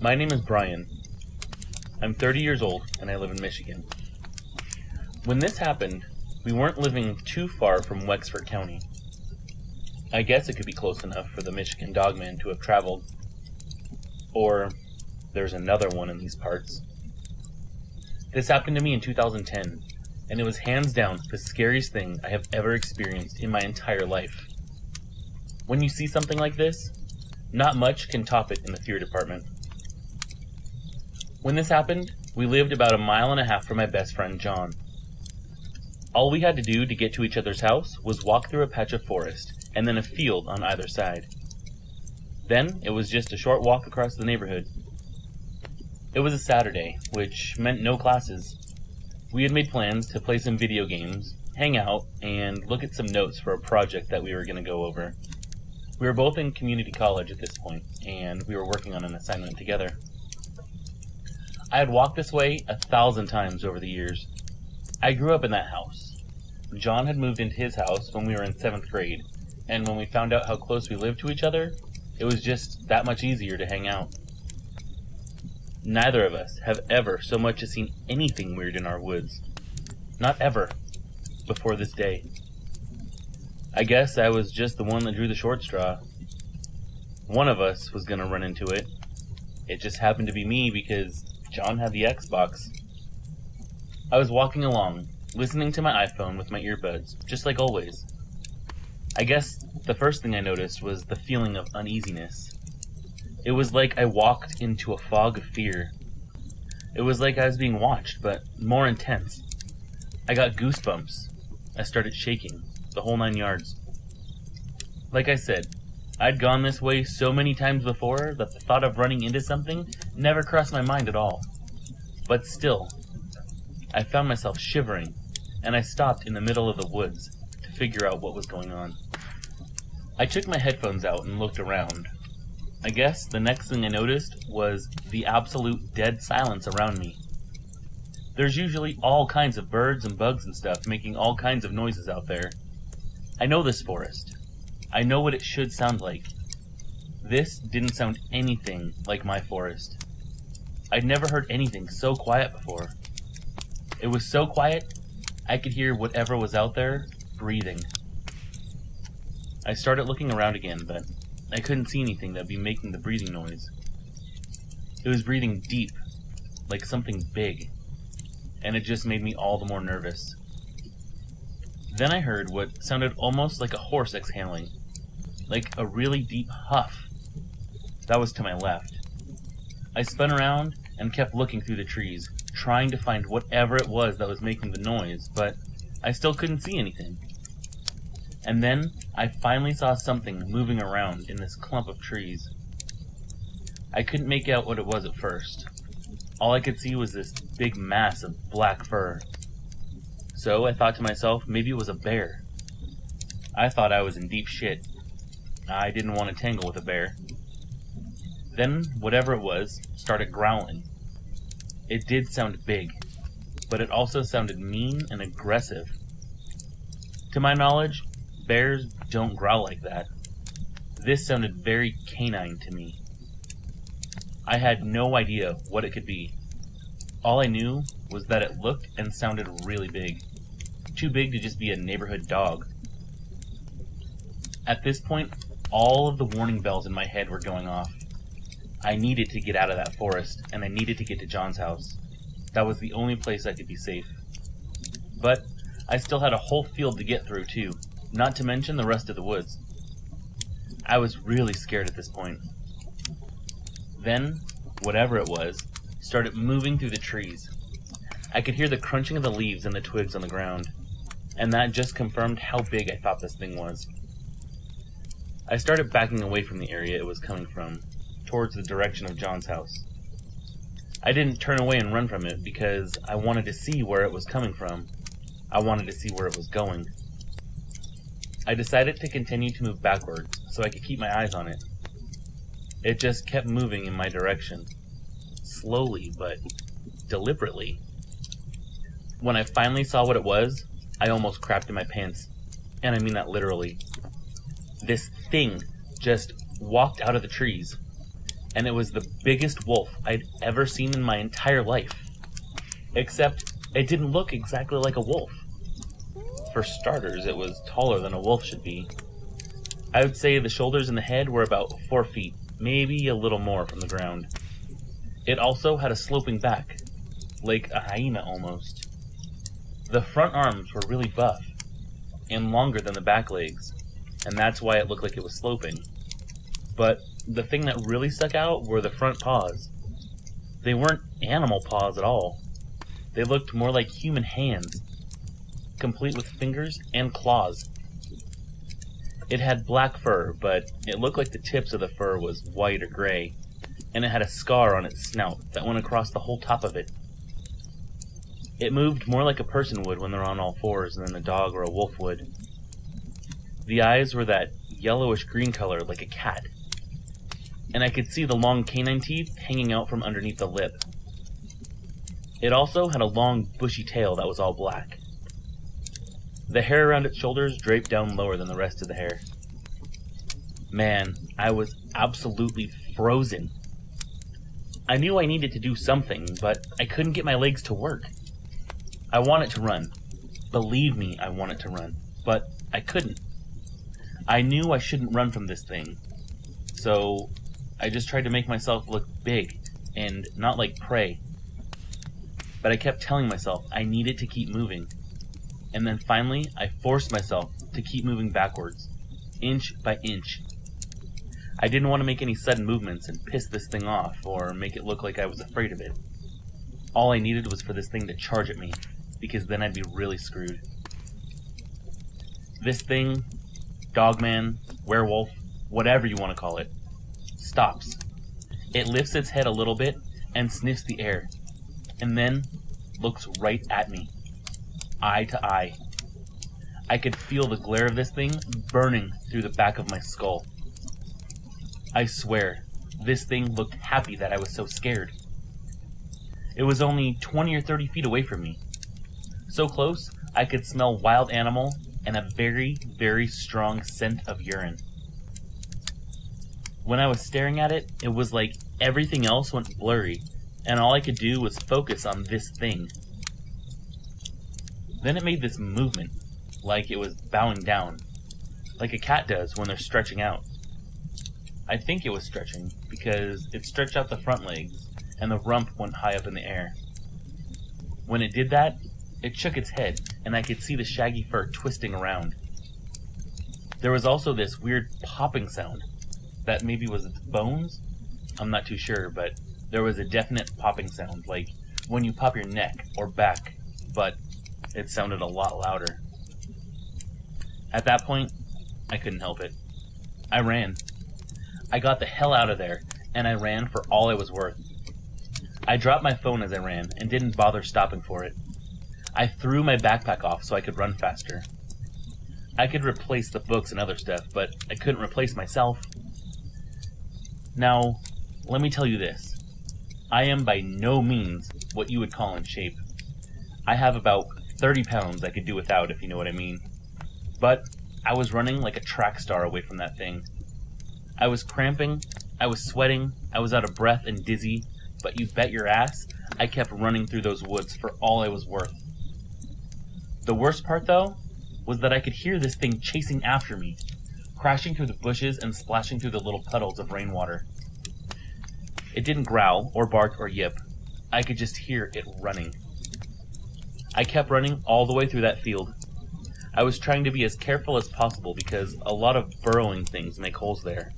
My name is Brian. I'm 30 years old and I live in Michigan. When this happened, we weren't living too far from Wexford County. I guess it could be close enough for the Michigan Dogman to have traveled. Or there's another one in these parts. This happened to me in 2010, and it was hands down the scariest thing I have ever experienced in my entire life. When you see something like this, not much can top it in the fear department. When this happened, we lived about 1.5 miles from my best friend John. All we had to do to get to each other's house was walk through a patch of forest, and then a field on either side. Then it was just a short walk across the neighborhood. It was a Saturday, which meant no classes. We had made plans to play some video games, hang out, and look at some notes for a project that we were going to go over. We were both in community college at this point, and we were working on an assignment together. I had walked this way 1,000 times over the years. I grew up in that house. John had moved into his house when we were in 7th grade, and when we found out how close we lived to each other, it was just that much easier to hang out. Neither of us have ever so much as seen anything weird in our woods. Not ever. Before this day. I guess I was just the one that drew the short straw. One of us was going to run into it. It just happened to be me because John had the Xbox. I was walking along, listening to my iPhone with my earbuds, just like always. I guess the first thing I noticed was the feeling of uneasiness. It was like I walked into a fog of fear. It was like I was being watched, but more intense. I got goosebumps. I started shaking, the whole 9 yards. Like I said, I'd gone this way so many times before that the thought of running into something never crossed my mind at all. But still, I found myself shivering, and I stopped in the middle of the woods to figure out what was going on. I took my headphones out and looked around. I guess the next thing I noticed was the absolute dead silence around me. There's usually all kinds of birds and bugs and stuff making all kinds of noises out there. I know this forest. I know what it should sound like. This didn't sound anything like my forest. I'd never heard anything so quiet before. It was so quiet, I could hear whatever was out there breathing. I started looking around again, but I couldn't see anything that'd be making the breathing noise. It was breathing deep, like something big, and it just made me all the more nervous. Then I heard what sounded almost like a horse exhaling, like a really deep huff. That was to my left. I spun around and kept looking through the trees, trying to find whatever it was that was making the noise, but I still couldn't see anything. And then I finally saw something moving around in this clump of trees. I couldn't make out what it was at first. All I could see was this big mass of black fur. So I thought to myself, maybe it was a bear. I thought I was in deep shit. I didn't want to tangle with a bear. Then, whatever it was, started growling. It did sound big, but it also sounded mean and aggressive. To my knowledge, bears don't growl like that. This sounded very canine to me. I had no idea what it could be. All I knew was that it looked and sounded really big. Too big to just be a neighborhood dog. At this point, all of the warning bells in my head were going off. I needed to get out of that forest, and I needed to get to John's house. That was the only place I could be safe. But I still had a whole field to get through, too, not to mention the rest of the woods. I was really scared at this point. Then, whatever it was, started moving through the trees. I could hear the crunching of the leaves and the twigs on the ground, and that just confirmed how big I thought this thing was. I started backing away from the area it was coming from, towards the direction of John's house. I didn't turn away and run from it because I wanted to see where it was coming from. I wanted to see where it was going. I decided to continue to move backwards so I could keep my eyes on it. It just kept moving in my direction. Slowly, but deliberately. When I finally saw what it was, I almost crapped in my pants. And I mean that literally. This thing just walked out of the trees. and it was the biggest wolf I'd ever seen in my entire life. Except it didn't look exactly like a wolf. For starters, it was taller than a wolf should be. I would say the shoulders and the head were about 4 feet, maybe a little more from the ground. It also had a sloping back, like a hyena almost. The front arms were really buff, and longer than the back legs, and that's why it looked like it was sloping. But the thing that really stuck out were the front paws. They weren't animal paws at all. They looked more like human hands, complete with fingers and claws. It had black fur, but it looked like the tips of the fur was white or gray, and it had a scar on its snout that went across the whole top of it. It moved more like a person would when they're on all fours than a dog or a wolf would. The eyes were that yellowish-green color like a cat, and I could see the long canine teeth hanging out from underneath the lip. It also had a long, bushy tail that was all black. The hair around its shoulders draped down lower than the rest of the hair. Man, I was absolutely frozen. I knew I needed to do something, but I couldn't get my legs to work. I wanted to run. Believe me, I wanted to run, but I couldn't. I knew I shouldn't run from this thing, so I just tried to make myself look big and not like prey. But I kept telling myself I needed to keep moving. And then finally, I forced myself to keep moving backwards, inch by inch. I didn't want to make any sudden movements and piss this thing off or make it look like I was afraid of it. All I needed was for this thing to charge at me, because then I'd be really screwed. This thing, Dogman, Werewolf, whatever you want to call it, stops. It lifts its head a little bit and sniffs the air, and then looks right at me, eye to eye. I could feel the glare of this thing burning through the back of my skull. I swear, this thing looked happy that I was so scared. It was only 20 or 30 feet away from me. So close, I could smell wild animal and a very, very strong scent of urine. When I was staring at it, it was like everything else went blurry, and all I could do was focus on this thing. Then it made this movement, like it was bowing down, like a cat does when they're stretching out. I think it was stretching, because it stretched out the front legs, and the rump went high up in the air. When it did that, it shook its head, and I could see the shaggy fur twisting around. There was also this weird popping sound, that maybe was its bones? I'm not too sure, but there was a definite popping sound, like when you pop your neck or back, but it sounded a lot louder. At that point, I couldn't help it. I ran. I got the hell out of there, and I ran for all it was worth. I dropped my phone as I ran, and didn't bother stopping for it. I threw my backpack off so I could run faster. I could replace the books and other stuff, but I couldn't replace myself. Now, let me tell you this. I am by no means what you would call in shape. I have about 30 pounds I could do without, if you know what I mean. But I was running like a track star away from that thing. I was cramping, I was sweating, I was out of breath and dizzy, but you bet your ass, I kept running through those woods for all I was worth. The worst part, though, was that I could hear this thing chasing after me, crashing through the bushes and splashing through the little puddles of rainwater. It didn't growl or bark or yip. I could just hear it running. I kept running all the way through that field. I was trying to be as careful as possible because a lot of burrowing things make holes there.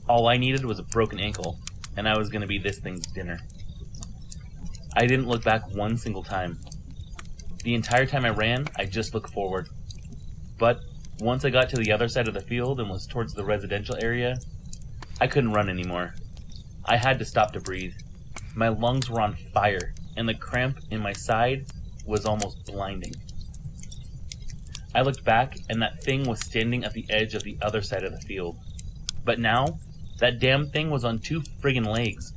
All I needed was a broken ankle, and I was going to be this thing's dinner. I didn't look back one single time. The entire time I ran, I just looked forward. But once I got to the other side of the field and was towards the residential area, I couldn't run anymore. I had to stop to breathe. My lungs were on fire, and the cramp in my side was almost blinding. I looked back, and that thing was standing at the edge of the other side of the field. But now, that damn thing was on 2 friggin' legs.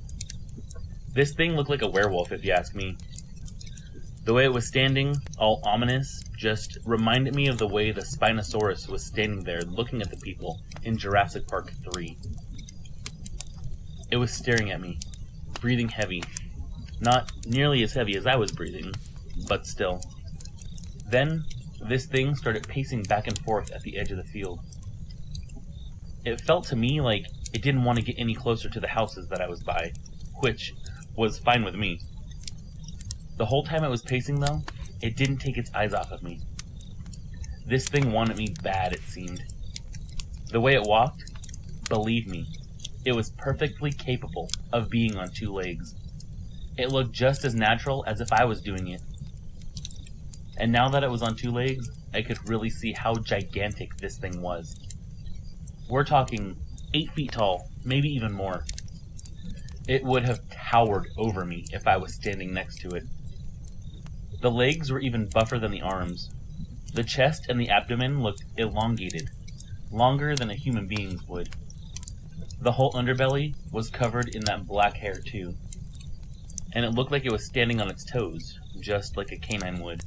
This thing looked like a werewolf, if you ask me. The way it was standing, all ominous, just reminded me of the way the Spinosaurus was standing there looking at the people in Jurassic Park 3. It was staring at me, breathing heavy. Not nearly as heavy as I was breathing, but still. Then, this thing started pacing back and forth at the edge of the field. It felt to me like it didn't want to get any closer to the houses that I was by, which was fine with me. The whole time it was pacing, though, it didn't take its eyes off of me. This thing wanted me bad, it seemed. The way it walked, believe me, it was perfectly capable of being on two legs. It looked just as natural as if I was doing it. And now that it was on two legs, I could really see how gigantic this thing was. We're talking 8 feet tall, maybe even more. It would have towered over me if I was standing next to it. The legs were even buffer than the arms. The chest and the abdomen looked elongated, longer than a human being's would. The whole underbelly was covered in that black hair too, and it looked like it was standing on its toes, just like a canine would.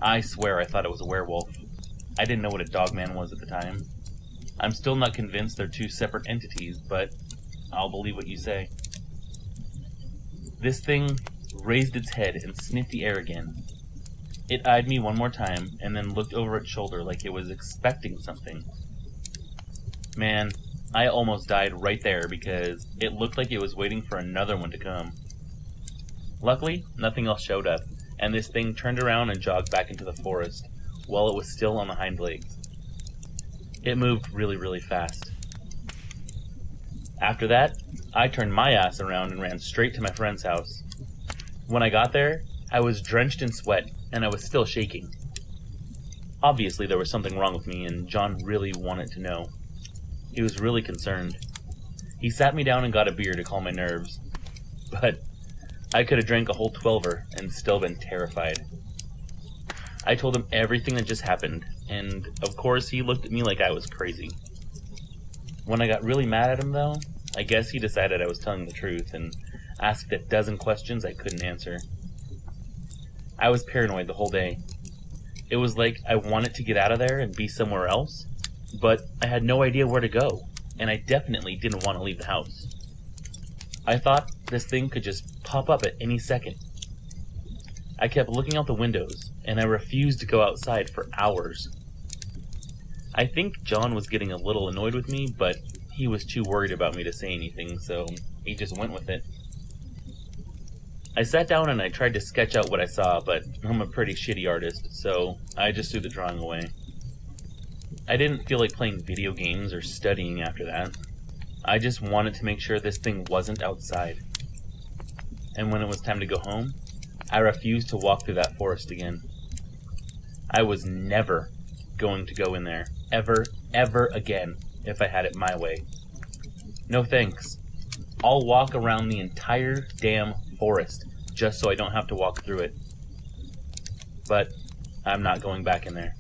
I swear I thought it was a werewolf. I didn't know what a dogman was at the time. I'm still not convinced they're two separate entities, but I'll believe what you say. This thing raised its head and sniffed the air again. It eyed me one more time, and then looked over its shoulder like it was expecting something. Man, I almost died right there because it looked like it was waiting for another one to come. Luckily, nothing else showed up, and this thing turned around and jogged back into the forest, while it was still on the hind legs. It moved really, really fast. After that, I turned my ass around and ran straight to my friend's house. When I got there, I was drenched in sweat, and I was still shaking. Obviously, there was something wrong with me, and John really wanted to know. He was really concerned. He sat me down and got a beer to calm my nerves. But I could have drank a whole 12er and still been terrified. I told him everything that just happened, and of course he looked at me like I was crazy. When I got really mad at him, though, I guess he decided I was telling the truth and asked a dozen questions I couldn't answer. I was paranoid the whole day. It was like I wanted to get out of there and be somewhere else, but I had no idea where to go, and I definitely didn't want to leave the house. I thought this thing could just pop up at any second. I kept looking out the windows, and I refused to go outside for hours. I think John was getting a little annoyed with me, but he was too worried about me to say anything, so he just went with it. I sat down and I tried to sketch out what I saw, but I'm a pretty shitty artist, so I just threw the drawing away. I didn't feel like playing video games or studying after that. I just wanted to make sure this thing wasn't outside. And when it was time to go home, I refused to walk through that forest again. I was never going to go in there, ever again, if I had it my way. No thanks. I'll walk around the entire damn forest just so I don't have to walk through it. But I'm not going back in there.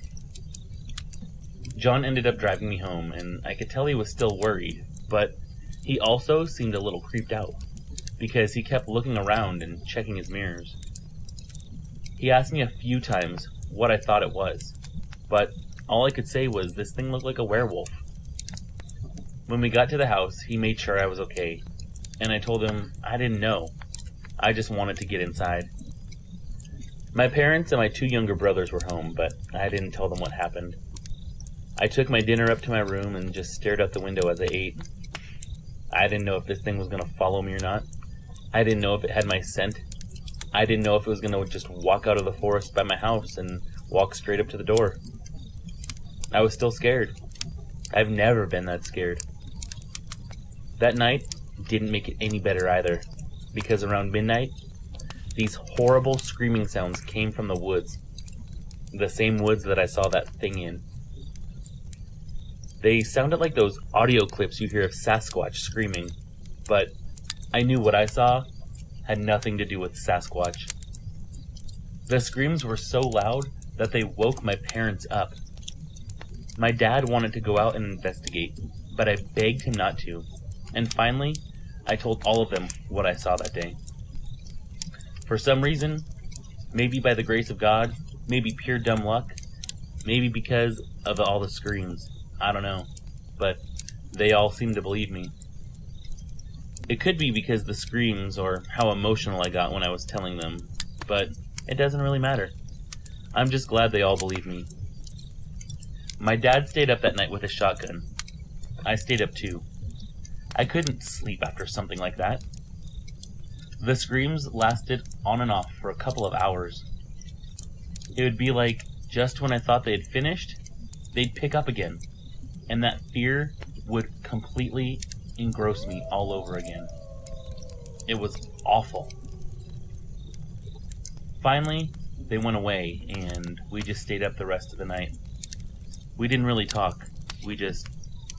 John ended up driving me home, and I could tell he was still worried, but he also seemed a little creeped out, because he kept looking around and checking his mirrors. He asked me a few times what I thought it was, but all I could say was this thing looked like a werewolf. When we got to the house, he made sure I was okay, and I told him I didn't know. I just wanted to get inside. My parents and my 2 younger brothers were home, but I didn't tell them what happened. I took my dinner up to my room and just stared out the window as I ate. I didn't know if this thing was going to follow me or not. I didn't know if it had my scent. I didn't know if it was going to just walk out of the forest by my house and walk straight up to the door. I was still scared. I've never been that scared. That night didn't make it any better either, because around midnight, these horrible screaming sounds came from the woods. The same woods that I saw that thing in. They sounded like those audio clips you hear of Sasquatch screaming, but I knew what I saw had nothing to do with Sasquatch. The screams were so loud that they woke my parents up. My dad wanted to go out and investigate, but I begged him not to, and finally, I told all of them what I saw that day. For some reason, maybe by the grace of God, maybe pure dumb luck, maybe because of all the screams, I don't know, but they all seemed to believe me. It could be because the screams or how emotional I got when I was telling them, but it doesn't really matter. I'm just glad they all believe me. My dad stayed up that night with a shotgun. I stayed up too. I couldn't sleep after something like that. The screams lasted on and off for a couple of hours. It would be like, just when I thought they had finished, they'd pick up again, and that fear would completely engross me all over again. It was awful. Finally, they went away, and we just stayed up the rest of the night. We didn't really talk. We just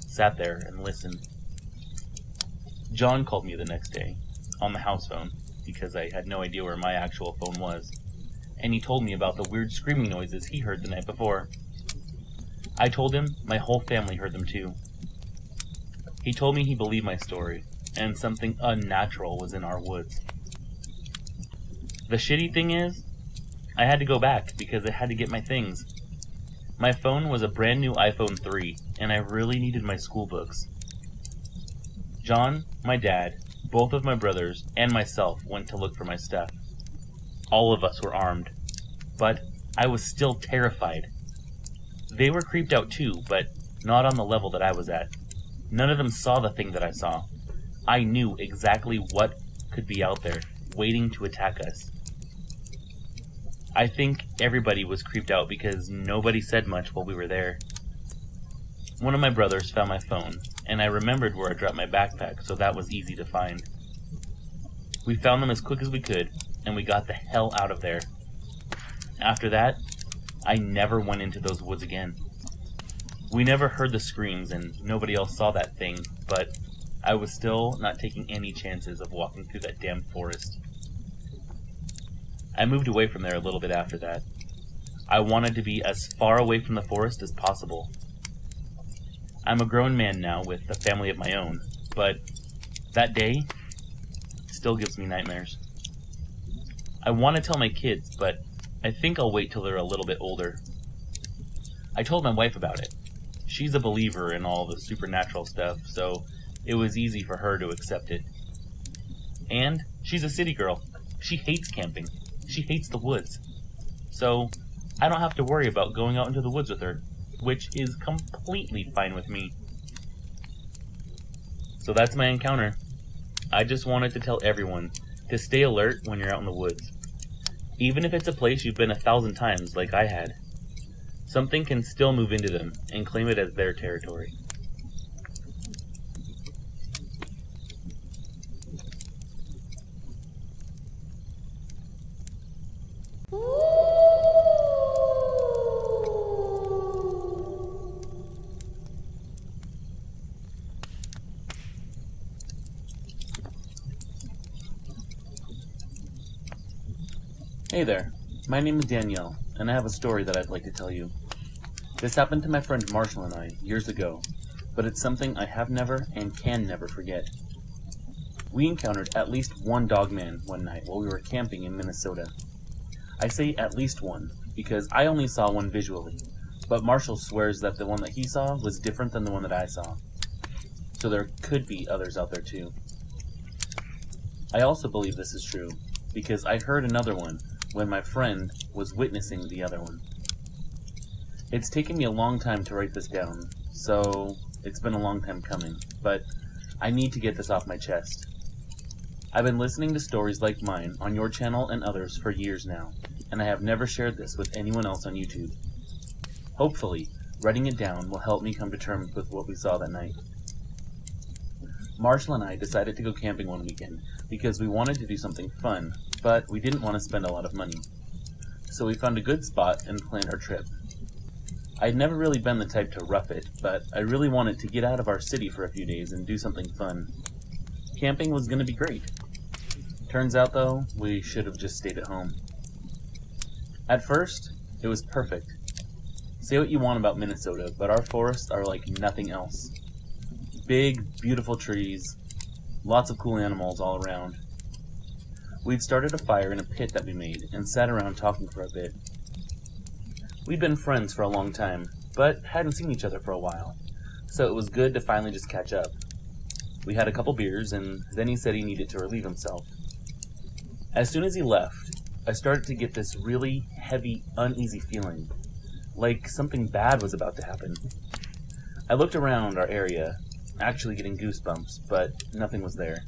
sat there and listened. John called me the next day, on the house phone, because I had no idea where my actual phone was, and he told me about the weird screaming noises he heard the night before. I told him my whole family heard them too. He told me he believed my story, and something unnatural was in our woods. The shitty thing is, I had to go back because I had to get my things. My phone was a brand new iPhone 3, and I really needed my school books. John, my dad, both of my brothers, and myself went to look for my stuff. All of us were armed, but I was still terrified. They were creeped out too, but not on the level that I was at. None of them saw the thing that I saw. I knew exactly what could be out there, waiting to attack us. I think everybody was creeped out because nobody said much while we were there. One of my brothers found my phone, and I remembered where I dropped my backpack, so that was easy to find. We found them as quick as we could, and we got the hell out of there. After that, I never went into those woods again. We never heard the screams, and nobody else saw that thing, but I was still not taking any chances of walking through that damn forest. I moved away from there a little bit after that. I wanted to be as far away from the forest as possible. I'm a grown man now with a family of my own, but that day still gives me nightmares. I want to tell my kids, but I think I'll wait till they're a little bit older. I told my wife about it. She's a believer in all the supernatural stuff, so it was easy for her to accept it. And she's a city girl. She hates camping. She hates the woods. So I don't have to worry about going out into the woods with her, which is completely fine with me. So that's my encounter. I just wanted to tell everyone to stay alert when you're out in the woods. Even if it's a place you've been 1,000 times like I had, something can still move into them and claim it as their territory. Hey there, my name is Danielle, and I have a story that I'd like to tell you. This happened to my friend Marshall and I years ago, but it's something I have never and can never forget. We encountered at least one dogman one night while we were camping in Minnesota. I say at least one, because I only saw one visually, but Marshall swears that the one that he saw was different than the one that I saw. So there could be others out there too. I also believe this is true, because I heard another one when my friend was witnessing the other one. It's taken me a long time to write this down, so it's been a long time coming, but I need to get this off my chest. I've been listening to stories like mine on your channel and others for years now, and I have never shared this with anyone else on YouTube. Hopefully, writing it down will help me come to terms with what we saw that night. Marshall and I decided to go camping one weekend because we wanted to do something fun, but we didn't want to spend a lot of money. So we found a good spot and planned our trip. I'd never really been the type to rough it, but I really wanted to get out of our city for a few days and do something fun. Camping was going to be great. Turns out, though, we should have just stayed at home. At first, it was perfect. Say what you want about Minnesota, but our forests are like nothing else. Big, beautiful trees, lots of cool animals all around. We'd started a fire in a pit that we made and sat around talking for a bit. We'd been friends for a long time, but hadn't seen each other for a while, so it was good to finally just catch up. We had a couple beers, and then he said he needed to relieve himself. As soon as he left, I started to get this really heavy, uneasy feeling, like something bad was about to happen. I looked around our area, actually getting goosebumps, but nothing was there.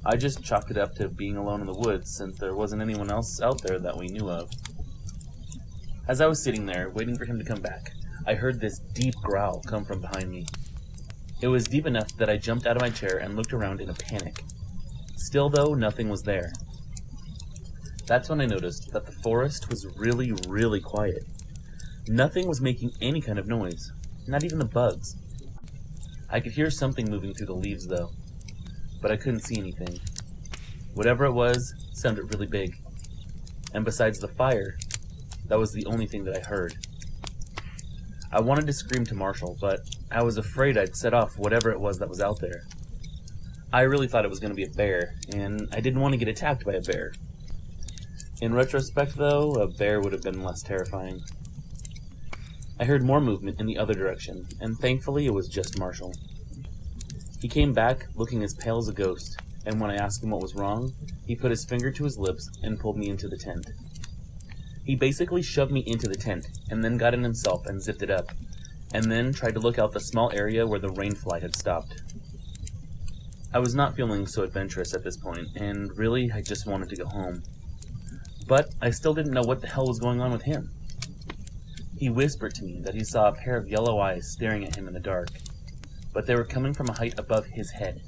I just chalked it up to being alone in the woods, since there wasn't anyone else out there that we knew of. As I was sitting there, waiting for him to come back, I heard this deep growl come from behind me. It was deep enough that I jumped out of my chair and looked around in a panic. Still, though, nothing was there. That's when I noticed that the forest was really, really quiet. Nothing was making any kind of noise, not even the bugs. I could hear something moving through the leaves, though, but I couldn't see anything. Whatever it was sounded really big, and besides the fire, that was the only thing that I heard. I wanted to scream to Marshall, but I was afraid I'd set off whatever it was that was out there. I really thought it was going to be a bear, and I didn't want to get attacked by a bear. In retrospect, though, a bear would have been less terrifying. I heard more movement in the other direction, and thankfully it was just Marshall. He came back looking as pale as a ghost, and when I asked him what was wrong, he put his finger to his lips and pulled me into the tent. He basically shoved me into the tent, and then got in himself and zipped it up, and then tried to look out the small area where the rainfly had stopped. I was not feeling so adventurous at this point, and really I just wanted to go home. But I still didn't know what the hell was going on with him. He whispered to me that he saw a pair of yellow eyes staring at him in the dark, but they were coming from a height above his head.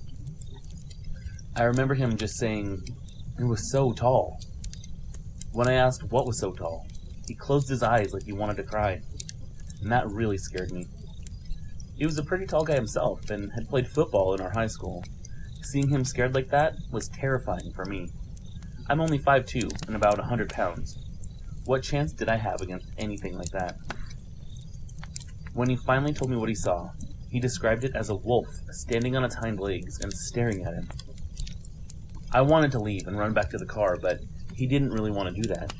I remember him just saying, "It was so tall." When I asked what was so tall, he closed his eyes like he wanted to cry, and that really scared me. He was a pretty tall guy himself, and had played football in our high school. Seeing him scared like that was terrifying for me. I'm only 5'2" and about 100 pounds. What chance did I have against anything like that? When he finally told me what he saw, he described it as a wolf standing on its hind legs and staring at him. I wanted to leave and run back to the car, but he didn't really want to do that.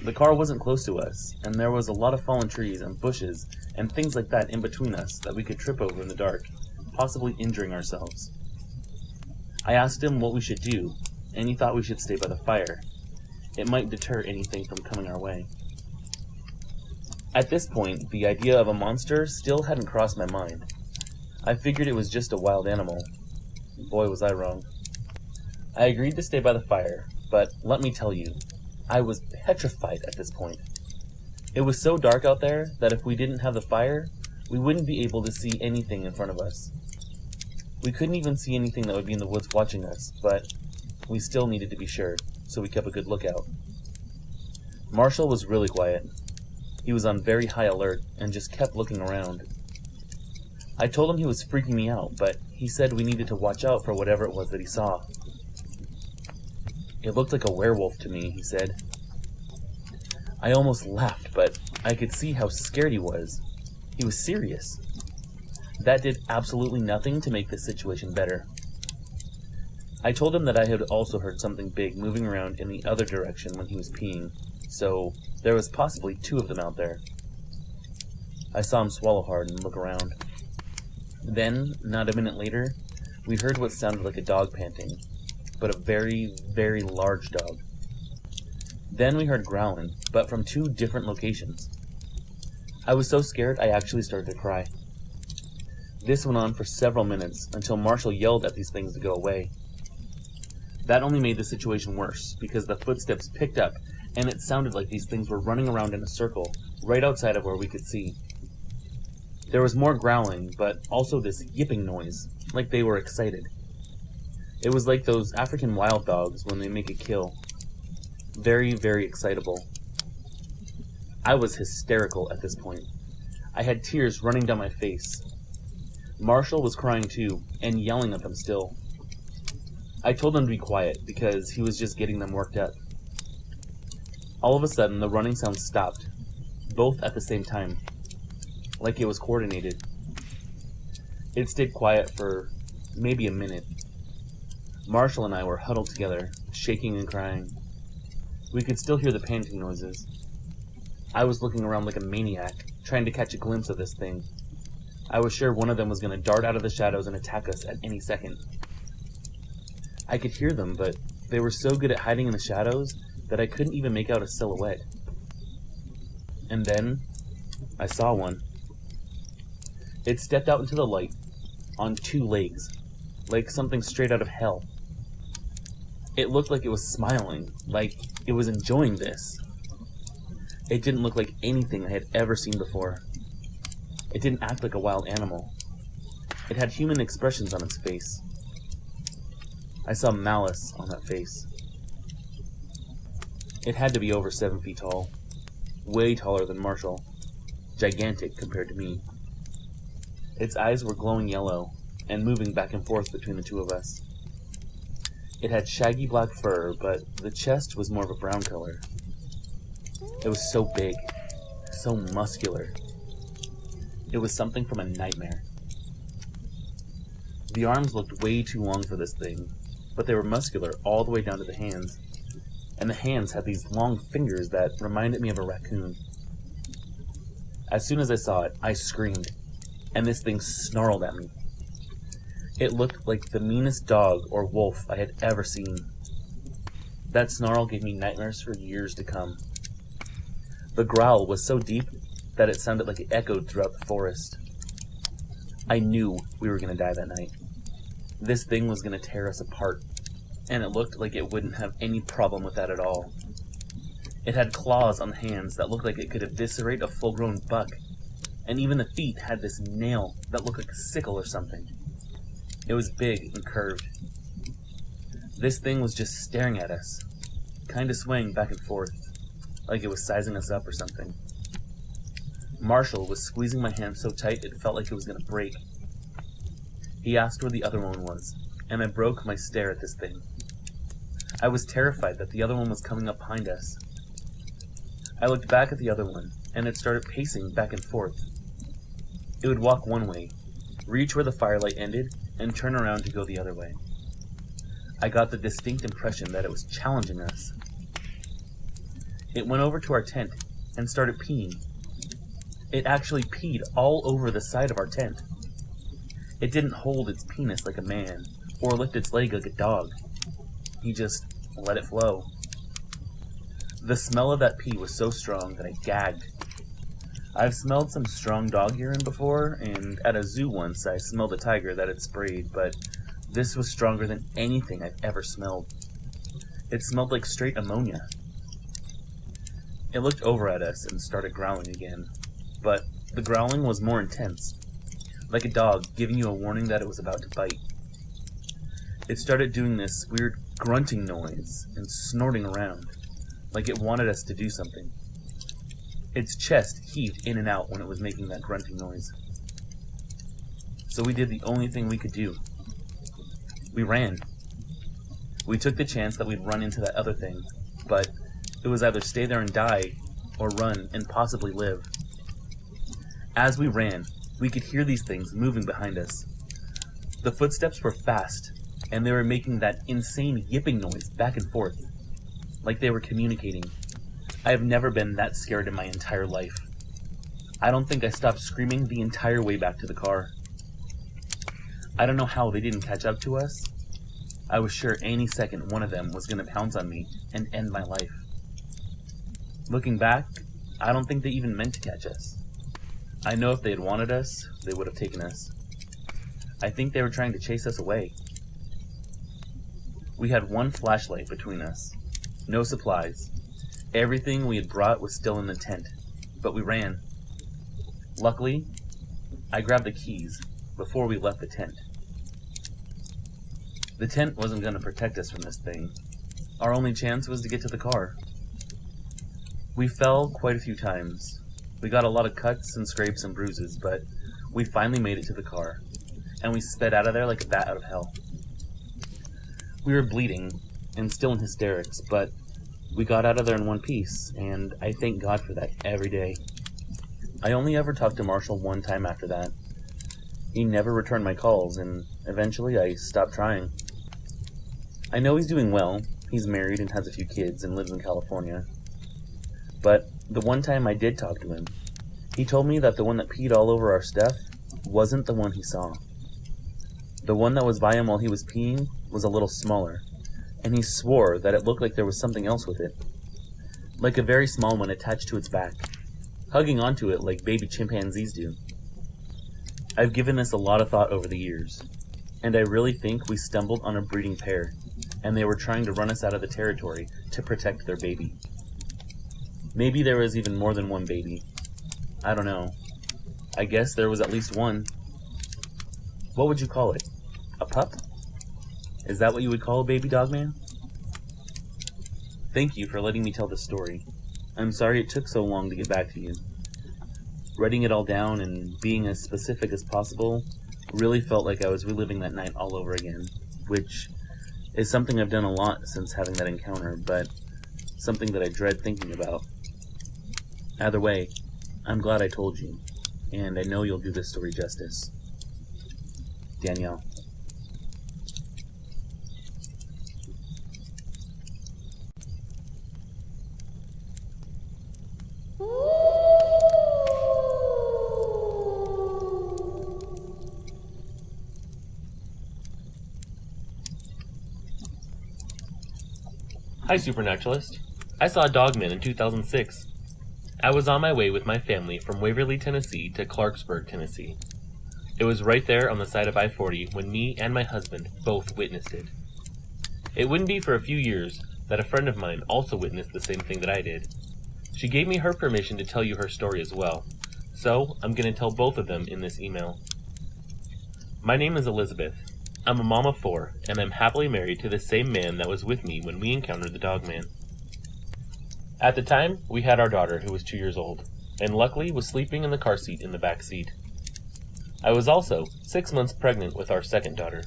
The car wasn't close to us, and there was a lot of fallen trees and bushes and things like that in between us that we could trip over in the dark, possibly injuring ourselves. I asked him what we should do, and he thought we should stay by the fire. It might deter anything from coming our way. At this point, the idea of a monster still hadn't crossed my mind. I figured it was just a wild animal. Boy, was I wrong. I agreed to stay by the fire, but let me tell you, I was petrified at this point. It was so dark out there that if we didn't have the fire, we wouldn't be able to see anything in front of us. We couldn't even see anything that would be in the woods watching us, but we still needed to be sure, so we kept a good lookout. Marshall was really quiet. He was on very high alert and just kept looking around. I told him he was freaking me out, but he said we needed to watch out for whatever it was that he saw. "It looked like a werewolf to me," he said. I almost laughed, but I could see how scared he was. He was serious. That did absolutely nothing to make the situation better. I told him that I had also heard something big moving around in the other direction when he was peeing, so there was possibly 2 of them out there. I saw him swallow hard and look around. Then, not a minute later, we heard what sounded like a dog panting, but a very, very large dog. Then we heard growling, but from 2 different locations. I was so scared I actually started to cry. This went on for several minutes until Marshall yelled at these things to go away. That only made the situation worse, because the footsteps picked up, and it sounded like these things were running around in a circle, right outside of where we could see. There was more growling, but also this yipping noise, like they were excited. It was like those African wild dogs when they make a kill. Very, very excitable. I was hysterical at this point. I had tears running down my face. Marshall was crying too, and yelling at them still. I told him to be quiet, because he was just getting them worked up. All of a sudden, the running sound stopped, both at the same time, like it was coordinated. It stayed quiet for maybe a minute. Marshall and I were huddled together, shaking and crying. We could still hear the panting noises. I was looking around like a maniac, trying to catch a glimpse of this thing. I was sure one of them was going to dart out of the shadows and attack us at any second. I could hear them, but they were so good at hiding in the shadows that I couldn't even make out a silhouette. And then, I saw one. It stepped out into the light, on 2 legs, like something straight out of hell. It looked like it was smiling, like it was enjoying this. It didn't look like anything I had ever seen before. It didn't act like a wild animal. It had human expressions on its face. I saw malice on that face. It had to be over 7 feet tall, way taller than Marshall, gigantic compared to me. Its eyes were glowing yellow, and moving back and forth between the two of us. It had shaggy black fur, but the chest was more of a brown color. It was so big, so muscular. It was something from a nightmare. The arms looked way too long for this thing, but they were muscular all the way down to the hands, and the hands had these long fingers that reminded me of a raccoon. As soon as I saw it, I screamed, and this thing snarled at me. It looked like the meanest dog or wolf I had ever seen. That snarl gave me nightmares for years to come. The growl was so deep that it sounded like it echoed throughout the forest. I knew we were going to die that night. This thing was going to tear us apart, and it looked like it wouldn't have any problem with that at all. It had claws on the hands that looked like it could eviscerate a full-grown buck, and even the feet had this nail that looked like a sickle or something. It was big and curved. This thing was just staring at us, kind of swaying back and forth, like it was sizing us up or something. Marshall was squeezing my hand so tight it felt like it was going to break. He asked where the other one was, and I broke my stare at this thing. I was terrified that the other one was coming up behind us. I looked back at the other one, and it started pacing back and forth. It would walk one way, reach where the firelight ended, and turn around to go the other way. I got the distinct impression that it was challenging us. It went over to our tent and started peeing. It actually peed all over the side of our tent. It didn't hold its penis like a man, or lift its leg like a dog. He just let it flow. The smell of that pee was so strong that I gagged. I've smelled some strong dog urine before, and at a zoo once I smelled a tiger that had sprayed, but this was stronger than anything I've ever smelled. It smelled like straight ammonia. It looked over at us and started growling again, but the growling was more intense, like a dog giving you a warning that it was about to bite. It started doing this weird grunting noise and snorting around, like it wanted us to do something. Its chest heaved in and out when it was making that grunting noise. So we did the only thing we could do. We ran. We took the chance that we'd run into that other thing, but it was either stay there and die, or run and possibly live. As we ran, we could hear these things moving behind us. The footsteps were fast, and they were making that insane yipping noise back and forth, like they were communicating. I have never been that scared in my entire life. I don't think I stopped screaming the entire way back to the car. I don't know how they didn't catch up to us. I was sure any second one of them was going to pounce on me and end my life. Looking back, I don't think they even meant to catch us. I know if they had wanted us, they would have taken us. I think they were trying to chase us away. We had one flashlight between us. No supplies. Everything we had brought was still in the tent, but we ran. Luckily, I grabbed the keys before we left the tent. The tent wasn't going to protect us from this thing. Our only chance was to get to the car. We fell quite a few times. We got a lot of cuts and scrapes and bruises, but we finally made it to the car, and we sped out of there like a bat out of hell. We were bleeding and still in hysterics, but we got out of there in one piece, and I thank God for that every day. I only ever talked to Marshall one time after that. He never returned my calls, and eventually I stopped trying. I know he's doing well. He's married and has a few kids and lives in California. But the one time I did talk to him, he told me that the one that peed all over our stuff, wasn't the one he saw. The one that was by him while he was peeing was a little smaller, and he swore that it looked like there was something else with it, like a very small one attached to its back, hugging onto it like baby chimpanzees do. I've given this a lot of thought over the years, and I really think we stumbled on a breeding pair, and they were trying to run us out of the territory to protect their baby. Maybe there was even more than one baby. I don't know. I guess there was at least one. What would you call it? A pup? Is that what you would call a baby Dogman? Thank you for letting me tell this story. I'm sorry it took so long to get back to you. Writing it all down and being as specific as possible really felt like I was reliving that night all over again, which is something I've done a lot since having that encounter, but something that I dread thinking about. Either way, I'm glad I told you, and I know you'll do this story justice. Danielle. Hi, Supernaturalist. I saw Dogman in 2006. I was on my way with my family from Waverly, Tennessee to Clarksburg, Tennessee. It was right there on the side of I-40 when me and my husband both witnessed it. It wouldn't be for a few years that a friend of mine also witnessed the same thing that I did. She gave me her permission to tell you her story as well, so I'm going to tell both of them in this email. My name is Elizabeth. I'm a mom of 4, and I'm happily married to the same man that was with me when we encountered the Dogman. At the time, we had our daughter, who was 2 years old, and luckily was sleeping in the car seat in the back seat. I was also 6 months pregnant with our second daughter.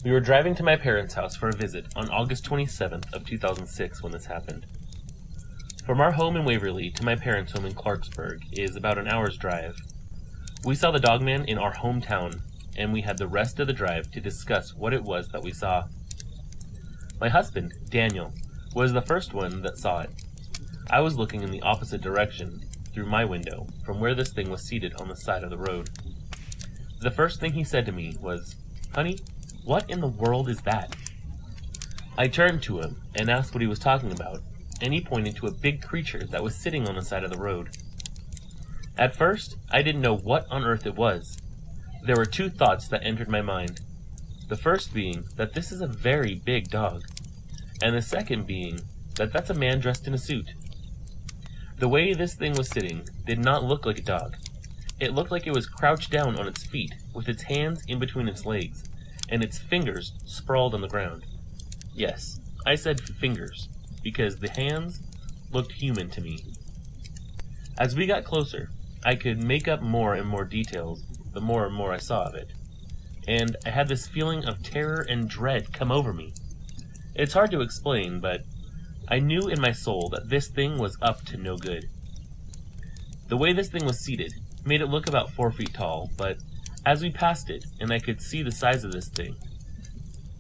We were driving to my parents' house for a visit on August 27th of 2006 when this happened. From our home in Waverly to my parents' home in Clarksburg is about an hour's drive. We saw the Dogman in our hometown, and we had the rest of the drive to discuss what it was that we saw. My husband, Daniel, was the first one that saw it. I was looking in the opposite direction, through my window, from where this thing was seated on the side of the road. The first thing he said to me was, "Honey, what in the world is that?" I turned to him and asked what he was talking about, and he pointed to a big creature that was sitting on the side of the road. At first, I didn't know what on earth it was. There were 2 thoughts that entered my mind. The first being that this is a very big dog, and the second being that that's a man dressed in a suit. The way this thing was sitting did not look like a dog. It looked like it was crouched down on its feet, with its hands in between its legs, and its fingers sprawled on the ground. Yes, I said fingers, because the hands looked human to me. As we got closer, I could make up more and more details the more and more I saw of it, and I had this feeling of terror and dread come over me. It's hard to explain, but I knew in my soul that this thing was up to no good. The way this thing was seated made it look about 4 feet tall, but as we passed it, and I could see the size of this thing,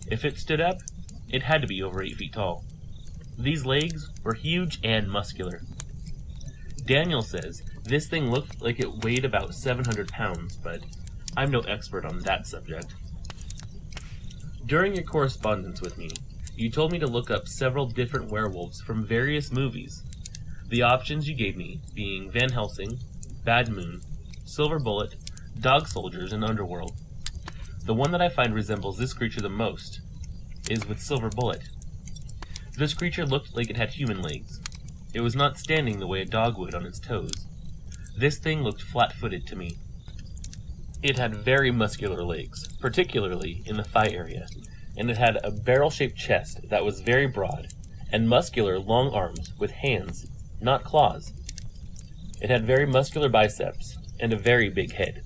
if it stood up, it had to be over 8 feet tall. These legs were huge and muscular. Daniel says this thing looked like it weighed about 700 pounds, but I'm no expert on that subject. During your correspondence with me, you told me to look up several different werewolves from various movies. The options you gave me being Van Helsing, Bad Moon, Silver Bullet, Dog Soldiers, and Underworld. The one that I find resembles this creature the most is with Silver Bullet. This creature looked like it had human legs. It was not standing the way a dog would on its toes. This thing looked flat-footed to me. It had very muscular legs, particularly in the thigh area, and it had a barrel-shaped chest that was very broad, and muscular long arms with hands, not claws. It had very muscular biceps, and a very big head.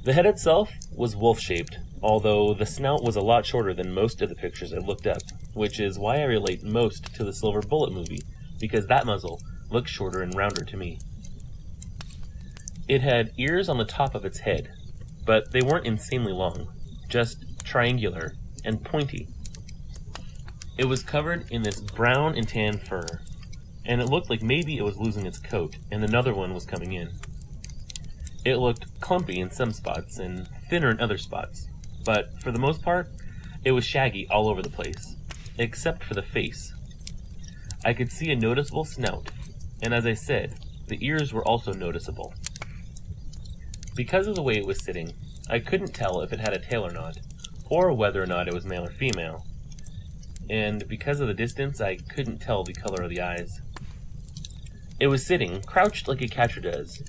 The head itself was wolf-shaped, although the snout was a lot shorter than most of the pictures I looked up, which is why I relate most to the Silver Bullet movie, because that muzzle looked shorter and rounder to me. It had ears on the top of its head, but they weren't insanely long, just triangular and pointy. It was covered in this brown and tan fur, and it looked like maybe it was losing its coat and another one was coming in. It looked clumpy in some spots and thinner in other spots, but for the most part, it was shaggy all over the place, except for the face. I could see a noticeable snout, and as I said, the ears were also noticeable. Because of the way it was sitting, I couldn't tell if it had a tail or not, or whether or not it was male or female. And because of the distance, I couldn't tell the color of the eyes. It was sitting, crouched like a catcher does,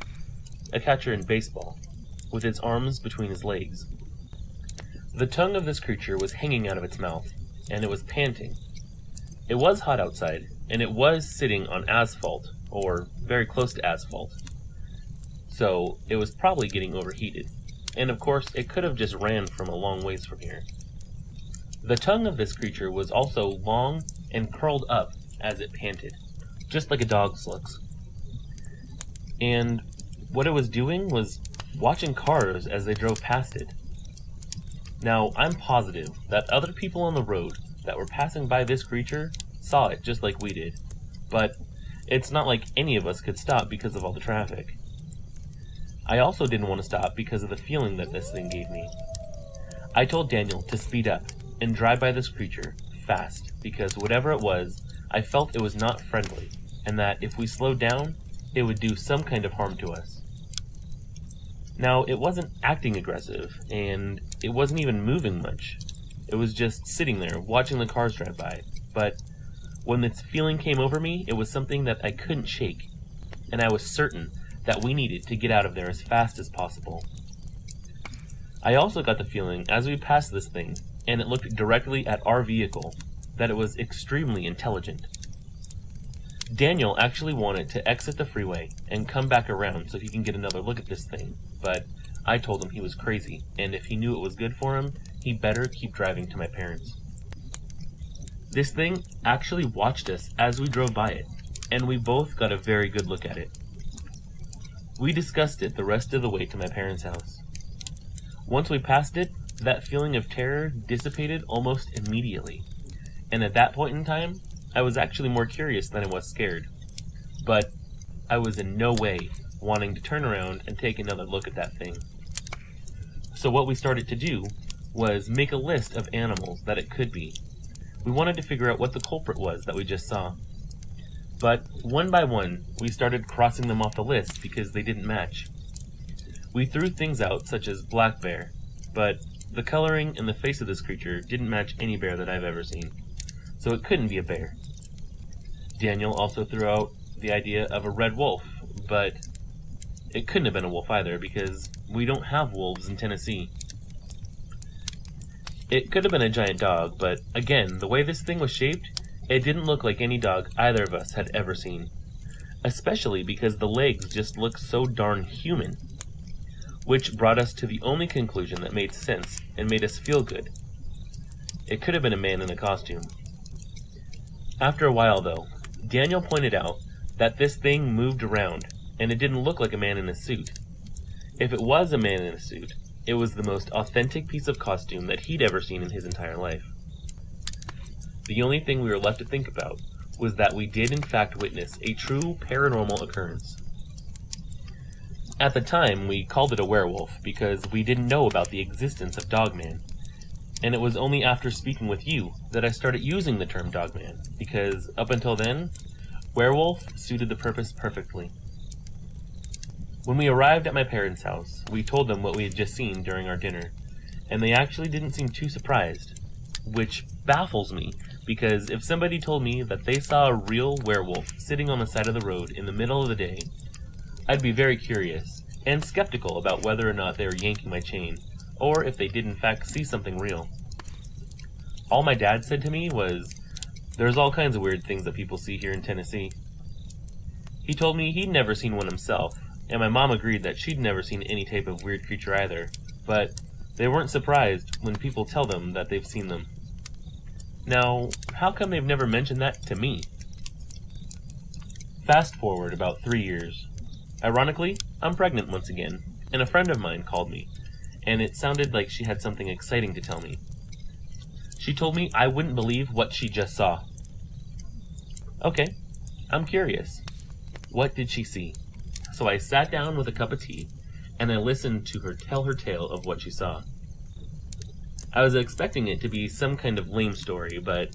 a catcher in baseball, with its arms between his legs. The tongue of this creature was hanging out of its mouth, and it was panting. It was hot outside, and it was sitting on asphalt, or very close to asphalt. So it was probably getting overheated, and of course it could have just ran from a long ways from here. The tongue of this creature was also long and curled up as it panted, just like a dog's looks. And what it was doing was watching cars as they drove past it. Now, I'm positive that other people on the road that were passing by this creature saw it just like we did, but it's not like any of us could stop because of all the traffic. I also didn't want to stop because of the feeling that this thing gave me. I told Daniel to speed up and drive by this creature fast because whatever it was, I felt it was not friendly, and that if we slowed down, it would do some kind of harm to us. Now, it wasn't acting aggressive, and it wasn't even moving much. It was just sitting there, watching the cars drive by. But when this feeling came over me, it was something that I couldn't shake, and I was certain that we needed to get out of there as fast as possible. I also got the feeling, as we passed this thing, and it looked directly at our vehicle, that it was extremely intelligent. Daniel actually wanted to exit the freeway and come back around so he can get another look at this thing, but I told him he was crazy, and if he knew it was good for him, he better keep driving to my parents'. This thing actually watched us as we drove by it, and we both got a very good look at it. We discussed it the rest of the way to my parents' house. Once we passed it, that feeling of terror dissipated almost immediately, and at that point in time, I was actually more curious than I was scared. But I was in no way wanting to turn around and take another look at that thing. So what we started to do was make a list of animals that it could be. We wanted to figure out what the culprit was that we just saw. But one by one, we started crossing them off the list because they didn't match. We threw things out such as black bear, but the coloring and the face of this creature didn't match any bear that I've ever seen, so it couldn't be a bear. Daniel also threw out the idea of a red wolf, but it couldn't have been a wolf either because we don't have wolves in Tennessee. It could have been a giant dog, but again, the way this thing was shaped, it didn't look like any dog either of us had ever seen, especially because the legs just looked so darn human, which brought us to the only conclusion that made sense and made us feel good. It could have been a man in a costume. After a while, though, Daniel pointed out that this thing moved around, and it didn't look like a man in a suit. If it was a man in a suit, it was the most authentic piece of costume that he'd ever seen in his entire life. The only thing we were left to think about was that we did in fact witness a true paranormal occurrence. At the time, we called it a werewolf because we didn't know about the existence of Dogman, and it was only after speaking with you that I started using the term Dogman, because up until then, werewolf suited the purpose perfectly. When we arrived at my parents' house, we told them what we had just seen during our dinner, and they actually didn't seem too surprised, which baffles me, because if somebody told me that they saw a real werewolf sitting on the side of the road in the middle of the day, I'd be very curious and skeptical about whether or not they were yanking my chain, or if they did in fact see something real. All my dad said to me was, "There's all kinds of weird things that people see here in Tennessee." He told me he'd never seen one himself, and my mom agreed that she'd never seen any type of weird creature either, but they weren't surprised when people tell them that they've seen them. Now, how come they've never mentioned that to me? Fast forward about 3 years. Ironically, I'm pregnant once again, and a friend of mine called me, and it sounded like she had something exciting to tell me. She told me I wouldn't believe what she just saw. Okay, I'm curious. What did she see? So I sat down with a cup of tea and I listened to her tell her tale of what she saw. I was expecting it to be some kind of lame story, but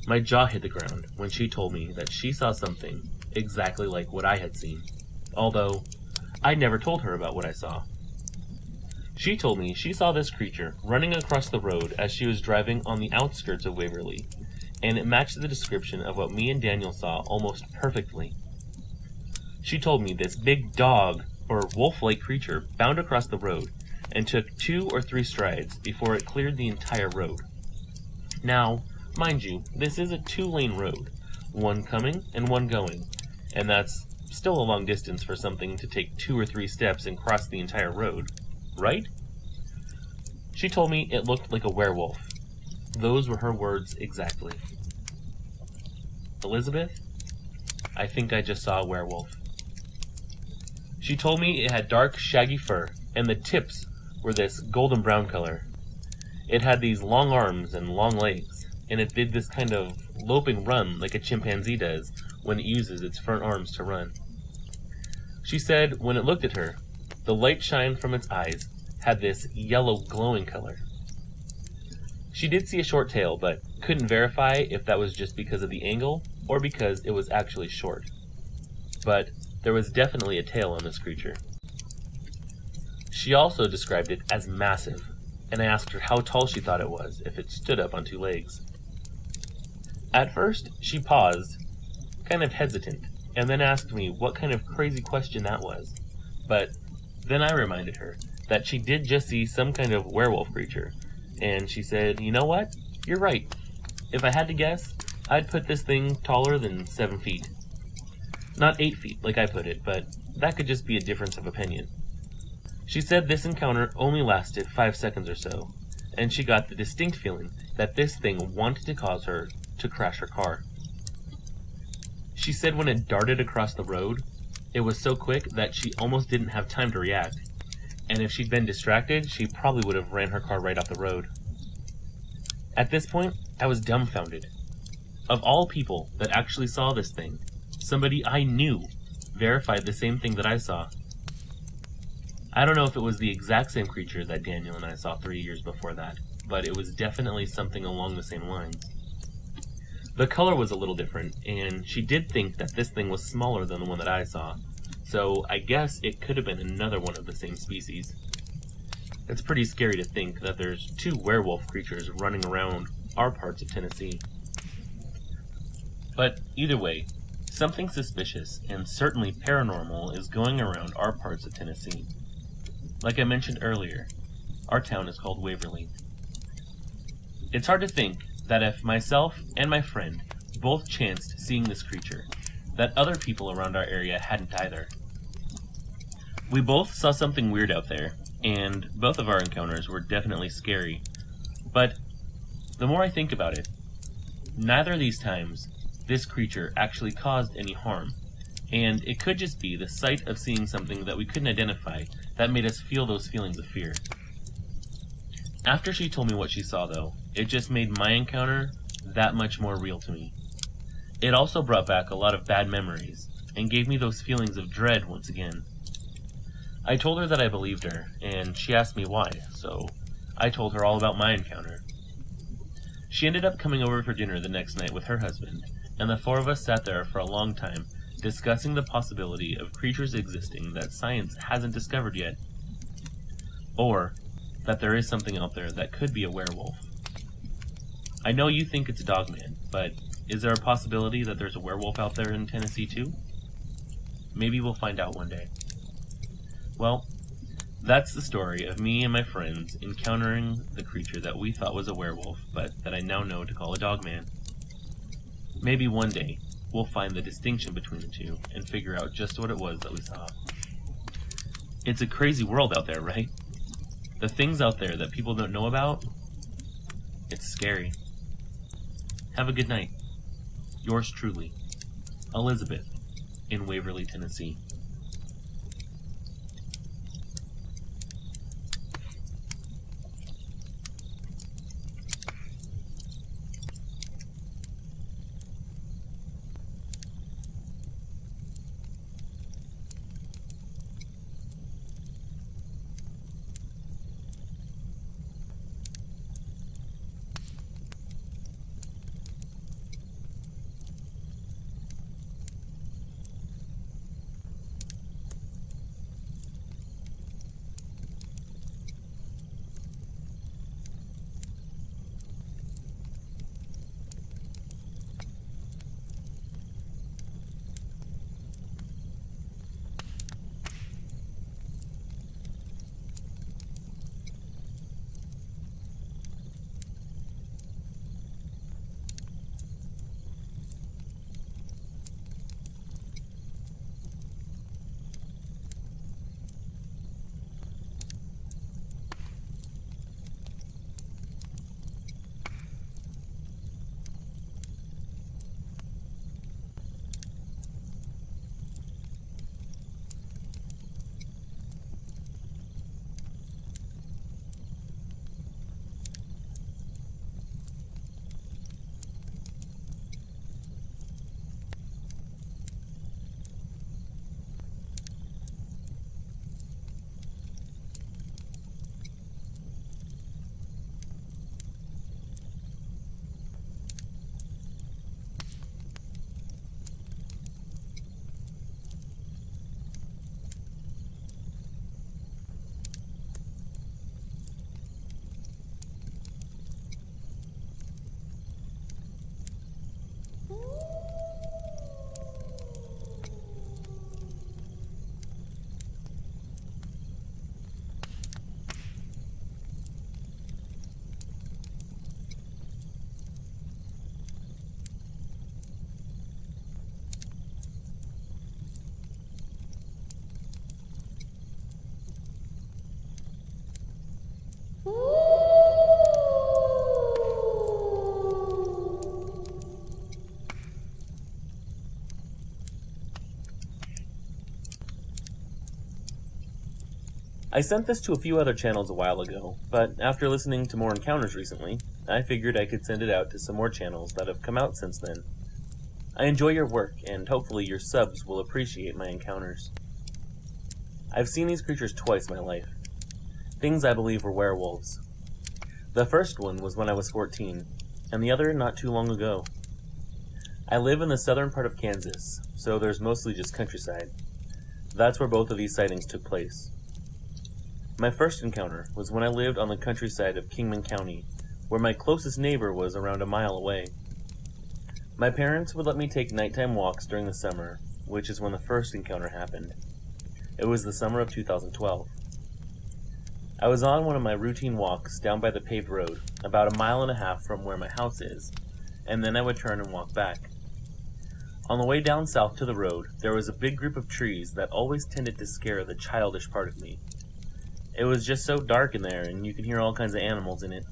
my jaw hit the ground when she told me that she saw something exactly like what I had seen, although I never told her about what I saw. She told me she saw this creature running across the road as she was driving on the outskirts of Waverly, and it matched the description of what me and Daniel saw almost perfectly. She told me this big dog or wolf-like creature bounded across the road and took 2 or 3 strides before it cleared the entire road. Now, mind you, this is a 2-lane road, one coming and one going, and that's still a long distance for something to take 2 or 3 steps and cross the entire road, right? She told me it looked like a werewolf. Those were her words exactly. Elizabeth, I think I just saw a werewolf. She told me it had dark, shaggy fur, and the tips were this golden brown color. It had these long arms and long legs, and it did this kind of loping run like a chimpanzee does when it uses its front arms to run. She said when it looked at her, the light shine from its eyes had this yellow glowing color. She did see a short tail, but couldn't verify if that was just because of the angle or because it was actually short. But there was definitely a tail on this creature. She also described it as massive, and I asked her how tall she thought it was if it stood up on 2 legs. At first, she paused, kind of hesitant, and then asked me what kind of crazy question that was. But then I reminded her that she did just see some kind of werewolf creature, and she said, "You know what? You're right. If I had to guess, I'd put this thing taller than 7 feet. Not 8 feet, like I put it, but that could just be a difference of opinion." She said this encounter only lasted 5 seconds or so, and she got the distinct feeling that this thing wanted to cause her to crash her car. She said when it darted across the road, it was so quick that she almost didn't have time to react, and if she'd been distracted, she probably would have ran her car right off the road. At this point, I was dumbfounded. Of all people that actually saw this thing, somebody I knew verified the same thing that I saw. I don't know if it was the exact same creature that Daniel and I saw 3 years before that, but it was definitely something along the same lines. The color was a little different, and she did think that this thing was smaller than the one that I saw, so I guess it could have been another one of the same species. It's pretty scary to think that there's 2 werewolf creatures running around our parts of Tennessee. But either way, something suspicious and certainly paranormal is going around our parts of Tennessee. Like I mentioned earlier, our town is called Waverly. It's hard to think that if myself and my friend both chanced seeing this creature, that other people around our area hadn't either. We both saw something weird out there, and both of our encounters were definitely scary. But the more I think about it, neither of these times this creature actually caused any harm, and it could just be the sight of seeing something that we couldn't identify that made us feel those feelings of fear. After she told me what she saw, though, it just made my encounter that much more real to me. It also brought back a lot of bad memories, and gave me those feelings of dread once again. I told her that I believed her, and she asked me why, so I told her all about my encounter. She ended up coming over for dinner the next night with her husband, and the 4 of us sat there for a long time, discussing the possibility of creatures existing that science hasn't discovered yet, or that there is something out there that could be a werewolf. I know you think it's Dogman, but is there a possibility that there's a werewolf out there in Tennessee too? Maybe we'll find out one day. Well, that's the story of me and my friends encountering the creature that we thought was a werewolf, but that I now know to call a Dogman. Maybe one day we'll find the distinction between the two and figure out just what it was that we saw. It's a crazy world out there, right? The things out there that people don't know about, it's scary. Have a good night. Yours truly, Elizabeth, in Waverly, Tennessee. I sent this to a few other channels a while ago, but after listening to more encounters recently, I figured I could send it out to some more channels that have come out since then. I enjoy your work, and hopefully your subs will appreciate my encounters. I've seen these creatures twice in my life. Things I believe were werewolves. The first one was when I was 14, and the other not too long ago. I live in the southern part of Kansas, so there's mostly just countryside. That's where both of these sightings took place. My first encounter was when I lived on the countryside of Kingman County, where my closest neighbor was around a mile away. My parents would let me take nighttime walks during the summer, which is when the first encounter happened. It was the summer of 2012. I was on one of my routine walks down by the paved road, about 1.5 miles from where my house is, and then I would turn and walk back. On the way down south to the road, there was a big group of trees that always tended to scare the childish part of me. It was just so dark in there, and you can hear all kinds of animals in it.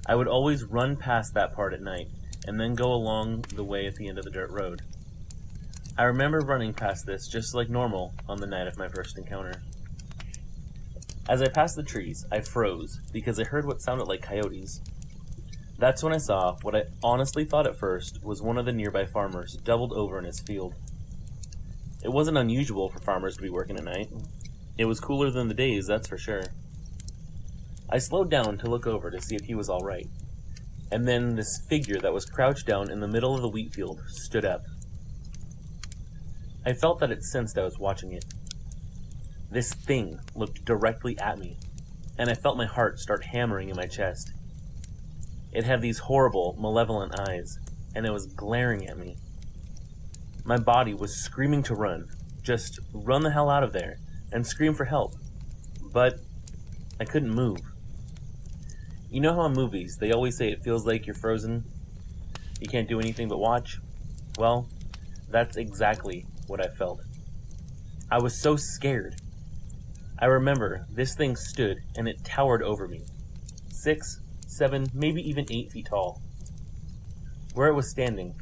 I would always run past that part at night, and then go along the way at the end of the dirt road. I remember running past this just like normal on the night of my first encounter. As I passed the trees, I froze because I heard what sounded like coyotes. That's when I saw what I honestly thought at first was one of the nearby farmers doubled over in his field. It wasn't unusual for farmers to be working at night. It was cooler than the days, that's for sure. I slowed down to look over to see if he was all right. And then this figure that was crouched down in the middle of the wheat field stood up. I felt that it sensed I was watching it. This thing looked directly at me, and I felt my heart start hammering in my chest. It had these horrible, malevolent eyes, and it was glaring at me. My body was screaming to run, just run the hell out of there, and scream for help. But I couldn't move. You know how in movies, they always say it feels like you're frozen? You can't do anything but watch? Well, that's exactly what I felt. I was so scared. I remember this thing stood and it towered over me. 6, 7, maybe even 8 feet tall. Where it was standing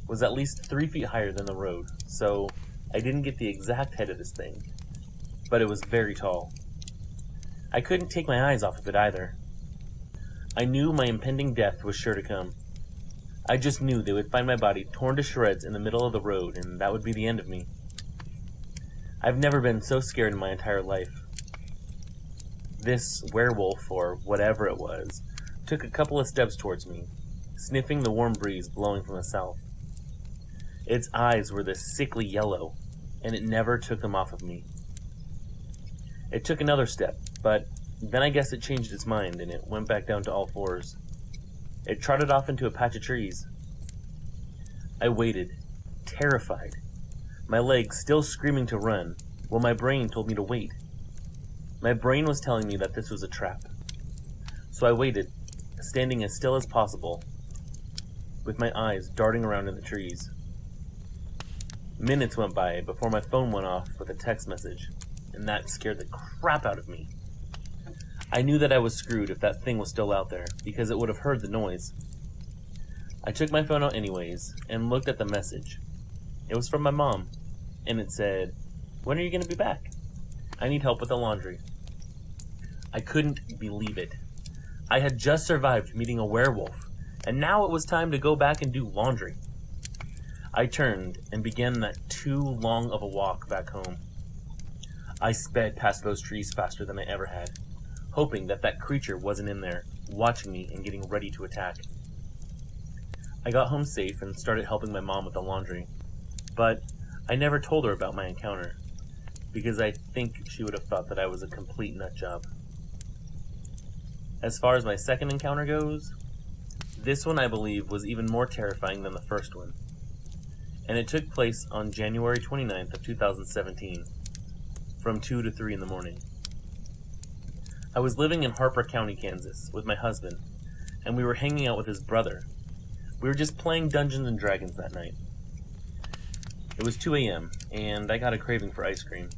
was at least 3 feet higher than the road, so I didn't get the exact head of this thing. But it was very tall. I couldn't take my eyes off of it either. I knew my impending death was sure to come. I just knew they would find my body torn to shreds in the middle of the road, and that would be the end of me. I've never been so scared in my entire life. This werewolf, or whatever it was, took a couple of steps towards me, sniffing the warm breeze blowing from the south. Its eyes were this sickly yellow, and it never took them off of me. It took another step, but then I guess it changed its mind and it went back down to all fours. It trotted off into a patch of trees. I waited, terrified, my legs still screaming to run, while my brain told me to wait. My brain was telling me that this was a trap. So I waited, standing as still as possible, with my eyes darting around in the trees. Minutes went by before my phone went off with a text message, and that scared the crap out of me. I knew that I was screwed if that thing was still out there, because it would have heard the noise. I took my phone out anyways, and looked at the message. It was from my mom, and it said, "When are you going to be back? I need help with the laundry." I couldn't believe it. I had just survived meeting a werewolf, and now it was time to go back and do laundry. I turned and began that too long of a walk back home. I sped past those trees faster than I ever had, hoping that that creature wasn't in there, watching me and getting ready to attack. I got home safe and started helping my mom with the laundry, but I never told her about my encounter, because I think she would have thought that I was a complete nutjob. As far as my second encounter goes, this one I believe was even more terrifying than the first one, and it took place on January 29th of 2017, from 2 to 3 in the morning. I was living in Harper County, Kansas, with my husband, and we were hanging out with his brother. We were just playing Dungeons and Dragons that night. It was 2 a.m., and I got a craving for ice cream,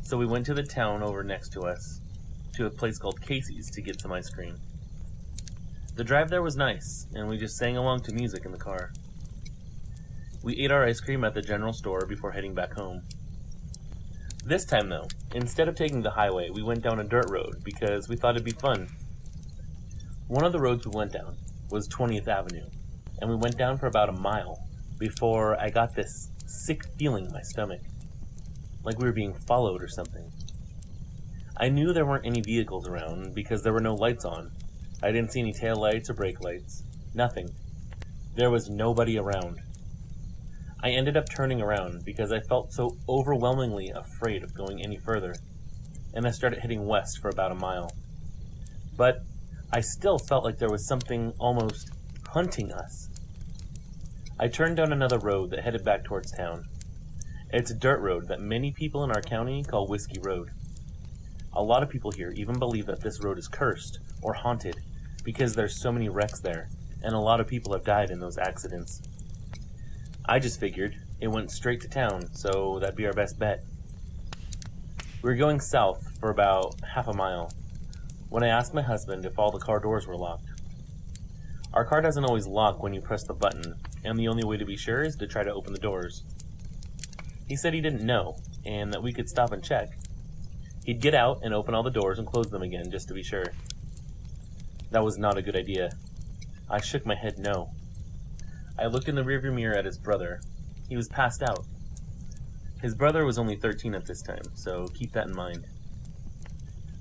so we went to the town over next to us, to a place called Casey's to get some ice cream. The drive there was nice, and we just sang along to music in the car. We ate our ice cream at the general store before heading back home. This time, though, instead of taking the highway, we went down a dirt road because we thought it'd be fun. One of the roads we went down was 20th Avenue, and we went down for about a mile before I got this sick feeling in my stomach, like we were being followed or something. I knew there weren't any vehicles around because there were no lights on. I didn't see any tail lights or brake lights. Nothing. There was nobody around. I ended up turning around because I felt so overwhelmingly afraid of going any further, and I started heading west for about a mile. But I still felt like there was something almost hunting us. I turned down another road that headed back towards town. It's a dirt road that many people in our county call Whiskey Road. A lot of people here even believe that this road is cursed or haunted because there's so many wrecks there, and a lot of people have died in those accidents. I just figured it went straight to town, so that'd be our best bet. We were going south for about half a mile when I asked my husband if all the car doors were locked. Our car doesn't always lock when you press the button, and the only way to be sure is to try to open the doors. He said he didn't know, and that we could stop and check. He'd get out and open all the doors and close them again just to be sure. That was not a good idea. I shook my head no. I looked in the rearview mirror at his brother. He was passed out. His brother was only 13 at this time, so keep that in mind.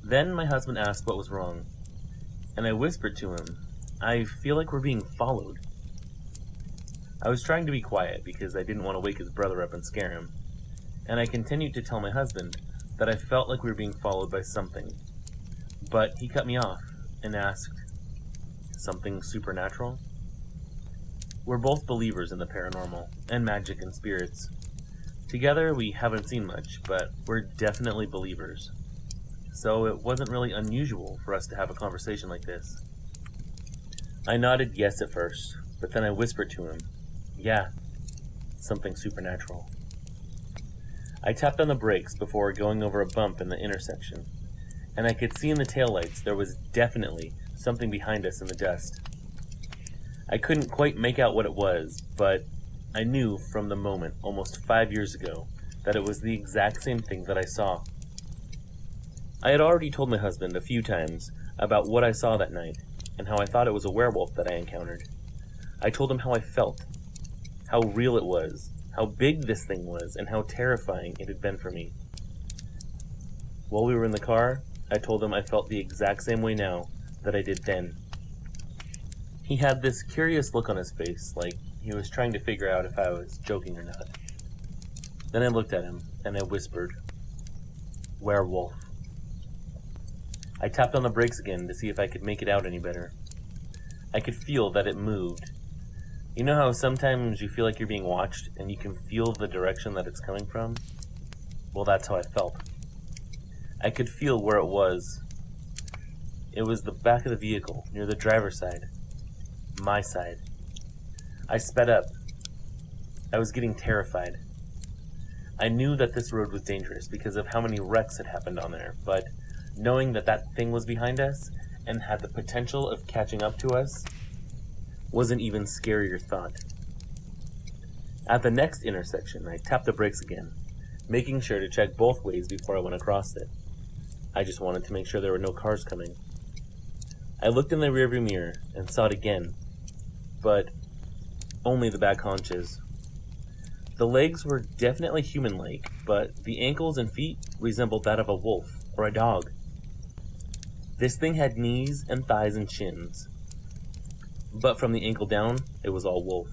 Then my husband asked what was wrong, and I whispered to him, "I feel like we're being followed." I was trying to be quiet because I didn't want to wake his brother up and scare him, and I continued to tell my husband that I felt like we were being followed by something. But he cut me off and asked, "Something supernatural?" We're both believers in the paranormal and magic and spirits. Together we haven't seen much, but we're definitely believers. So it wasn't really unusual for us to have a conversation like this. I nodded yes at first, but then I whispered to him, "Yeah, something supernatural." I tapped on the brakes before going over a bump in the intersection, and I could see in the taillights there was definitely something behind us in the dust. I couldn't quite make out what it was, but I knew from the moment almost 5 years ago that it was the exact same thing that I saw. I had already told my husband a few times about what I saw that night and how I thought it was a werewolf that I encountered. I told him how I felt, how real it was, how big this thing was, and how terrifying it had been for me. While we were in the car, I told him I felt the exact same way now that I did then. He had this curious look on his face, like he was trying to figure out if I was joking or not. Then I looked at him, and I whispered, "Werewolf." I tapped on the brakes again to see if I could make it out any better. I could feel that it moved. You know how sometimes you feel like you're being watched, and you can feel the direction that it's coming from? Well, that's how I felt. I could feel where it was. It was the back of the vehicle, near the driver's side. My side. I sped up. I was getting terrified. I knew that this road was dangerous because of how many wrecks had happened on there, but knowing that that thing was behind us and had the potential of catching up to us was an even scarier thought. At the next intersection, I tapped the brakes again, making sure to check both ways before I went across it. I just wanted to make sure there were no cars coming. I looked in the rearview mirror and saw it again, but only the back haunches. The legs were definitely human-like, but the ankles and feet resembled that of a wolf or a dog. This thing had knees and thighs and shins, but from the ankle down, it was all wolf.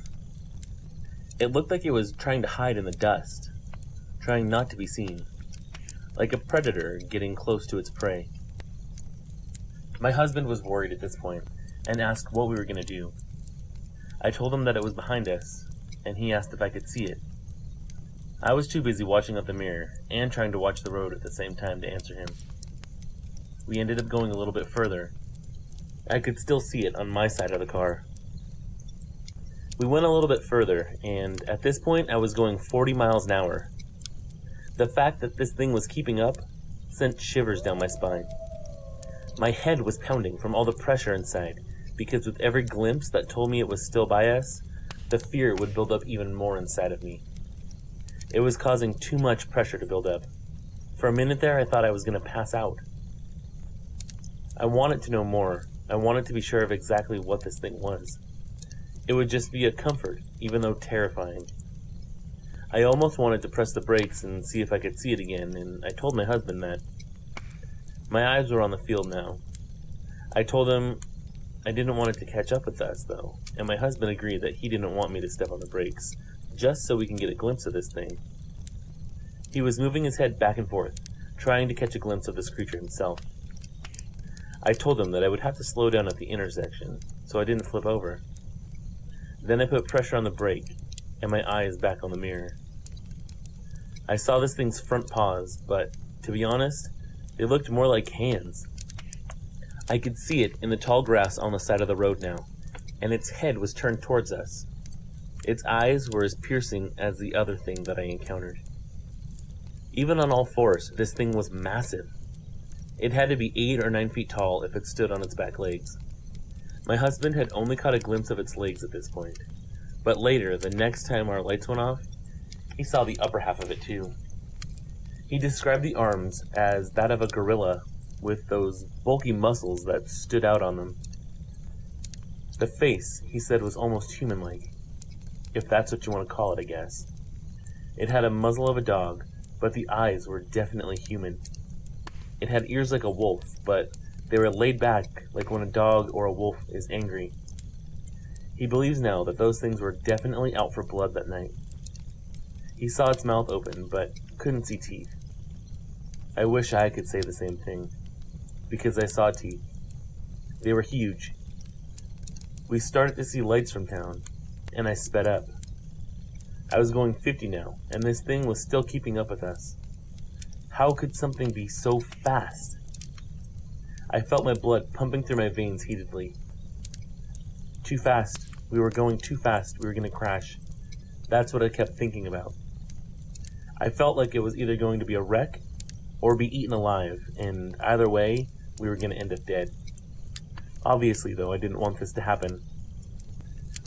It looked like it was trying to hide in the dust, trying not to be seen, like a predator getting close to its prey. My husband was worried at this point and asked what we were going to do. I told him that it was behind us, and he asked if I could see it. I was too busy watching out the mirror and trying to watch the road at the same time to answer him. We ended up going a little bit further. I could still see it on my side of the car. We went a little bit further, and at this point I was going 40 miles an hour. The fact that this thing was keeping up sent shivers down my spine. My head was pounding from all the pressure inside, because with every glimpse that told me it was still by us, the fear would build up even more inside of me. It was causing too much pressure to build up. For a minute there, I thought I was going to pass out. I wanted to know more. I wanted to be sure of exactly what this thing was. It would just be a comfort, even though terrifying. I almost wanted to press the brakes and see if I could see it again, and I told my husband that. My eyes were on the field now. I told him I didn't want it to catch up with us, though, and my husband agreed that he didn't want me to step on the brakes, just so we can get a glimpse of this thing. He was moving his head back and forth, trying to catch a glimpse of this creature himself. I told him that I would have to slow down at the intersection, so I didn't flip over. Then I put pressure on the brake, and my eyes back on the mirror. I saw this thing's front paws, but, to be honest, they looked more like hands. I could see it in the tall grass on the side of the road now, and its head was turned towards us. Its eyes were as piercing as the other thing that I encountered. Even on all fours, this thing was massive. It had to be 8 or 9 feet tall if it stood on its back legs. My husband had only caught a glimpse of its legs at this point, but later, the next time our lights went off, he saw the upper half of it too. He described the arms as that of a gorilla with those bulky muscles that stood out on them. The face, he said, was almost human-like, if that's what you want to call it, I guess. It had a muzzle of a dog, but the eyes were definitely human. It had ears like a wolf, but they were laid back like when a dog or a wolf is angry. He believes now that those things were definitely out for blood that night. He saw its mouth open, but couldn't see teeth. I wish I could say the same thing, because I saw teeth. They were huge. We started to see lights from town, and I sped up. I was going 50 now, and this thing was still keeping up with us. How could something be so fast? I felt my blood pumping through my veins heatedly. Too fast. We were going too fast. We were going to crash. That's what I kept thinking about. I felt like it was either going to be a wreck or be eaten alive, and either way, we were going to end up dead. Obviously, though, I didn't want this to happen.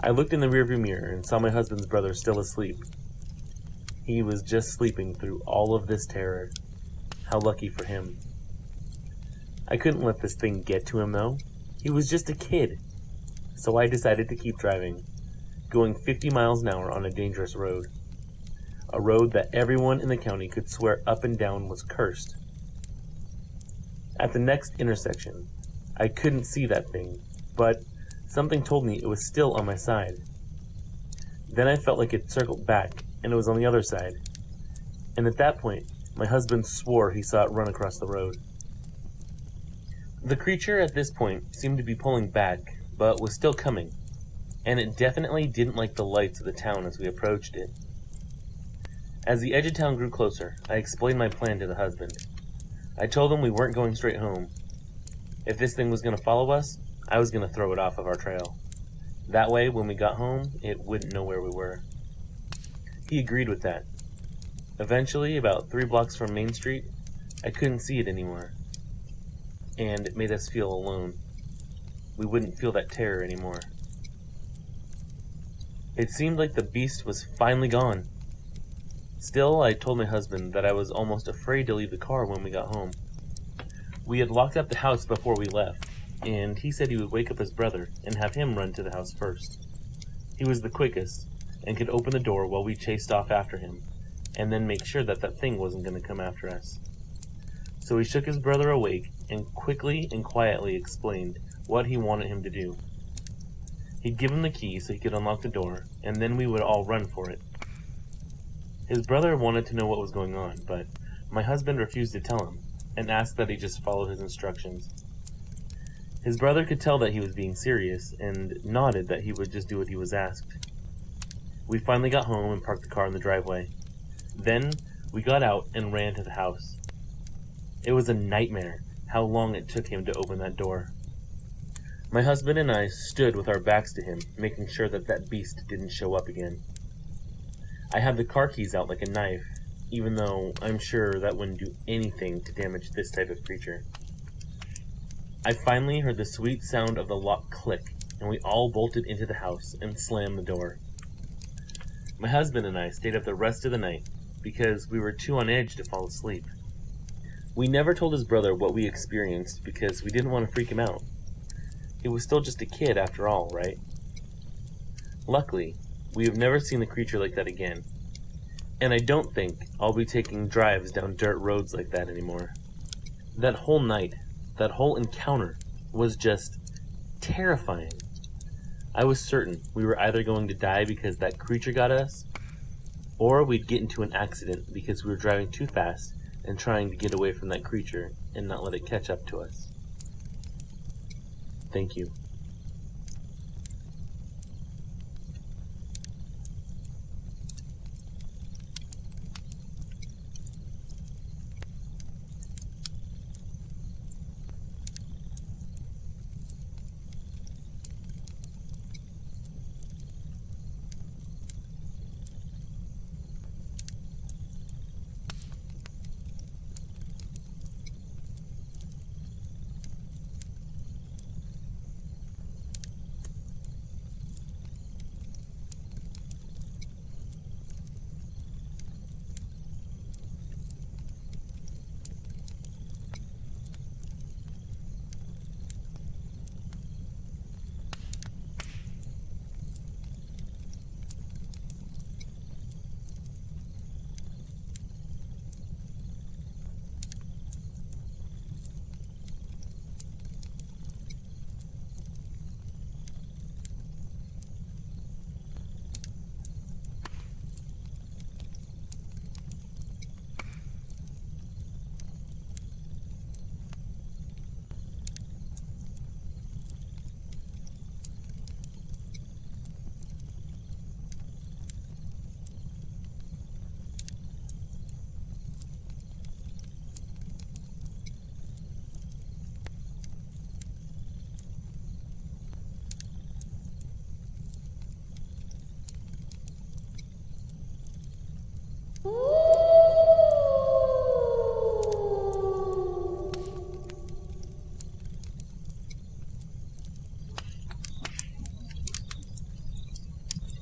I looked in the rearview mirror and saw my husband's brother still asleep. He was just sleeping through all of this terror. How lucky for him. I couldn't let this thing get to him, though. He was just a kid. So I decided to keep driving, going 50 miles an hour on a dangerous road. A road that everyone in the county could swear up and down was cursed. At the next intersection, I couldn't see that thing, but something told me it was still on my side. Then I felt like it circled back, and it was on the other side. And at that point, my husband swore he saw it run across the road. The creature at this point seemed to be pulling back, but was still coming, and it definitely didn't like the lights of the town as we approached it. As the edge of town grew closer, I explained my plan to the husband. I told him we weren't going straight home. If this thing was going to follow us, I was going to throw it off of our trail. That way, when we got home, it wouldn't know where we were. He agreed with that. Eventually, about 3 blocks from Main Street, I couldn't see it anymore. And it made us feel alone. We wouldn't feel that terror anymore. It seemed like the beast was finally gone. Still, I told my husband that I was almost afraid to leave the car when we got home. We had locked up the house before we left, and he said he would wake up his brother and have him run to the house first. He was the quickest, and could open the door while we chased off after him, and then make sure that that thing wasn't going to come after us. So he shook his brother awake and quickly and quietly explained what he wanted him to do. He'd give him the key so he could unlock the door, and then we would all run for it. His brother wanted to know what was going on, but my husband refused to tell him, and asked that he just follow his instructions. His brother could tell that he was being serious, and nodded that he would just do what he was asked. We finally got home and parked the car in the driveway. Then, we got out and ran to the house. It was a nightmare how long it took him to open that door. My husband and I stood with our backs to him, making sure that that beast didn't show up again. I had the car keys out like a knife, even though I'm sure that wouldn't do anything to damage this type of creature. I finally heard the sweet sound of the lock click, and we all bolted into the house and slammed the door. My husband and I stayed up the rest of the night, because we were too on edge to fall asleep. We never told his brother what we experienced because we didn't want to freak him out. He was still just a kid after all, right? Luckily, we have never seen a creature like that again, and I don't think I'll be taking drives down dirt roads like that anymore. That whole night, that whole encounter, was just terrifying. I was certain we were either going to die because that creature got us, or we'd get into an accident because we were driving too fast and trying to get away from that creature and not let it catch up to us. Thank you.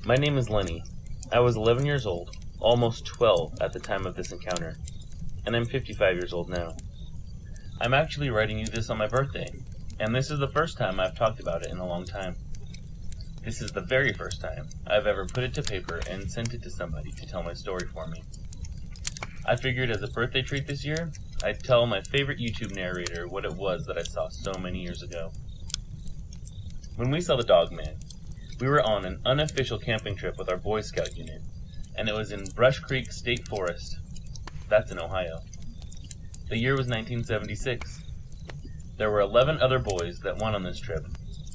My name is Lenny. I was 11 years old, almost 12 at the time of this encounter, and I'm 55 years old now. I'm actually writing you this on my birthday, and this is the first time I've talked about it in a long time. This is the very first time I've ever put it to paper and sent it to somebody to tell my story for me. I figured as a birthday treat this year, I'd tell my favorite YouTube narrator what it was that I saw so many years ago. When we saw the Dogman, we were on an unofficial camping trip with our Boy Scout unit, and it was in Brush Creek State Forest. That's in Ohio. The year was 1976. There were 11 other boys that went on this trip,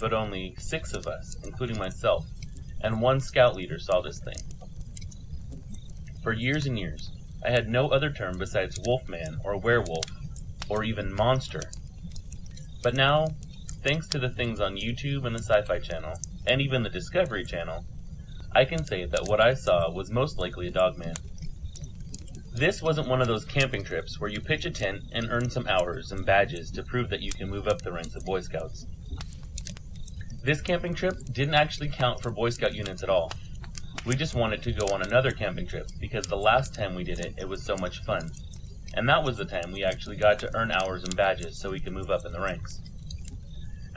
but only 6 of us, including myself, and 1 scout leader saw this thing. For years and years, I had no other term besides wolfman or werewolf, or even monster. But now, thanks to the things on YouTube and the Sci-Fi Channel, and even the Discovery Channel, I can say that what I saw was most likely a Dogman. This wasn't one of those camping trips where you pitch a tent and earn some hours and badges to prove that you can move up the ranks of Boy Scouts. This camping trip didn't actually count for Boy Scout units at all. We just wanted to go on another camping trip because the last time we did it, it was so much fun. And that was the time we actually got to earn hours and badges so we could move up in the ranks.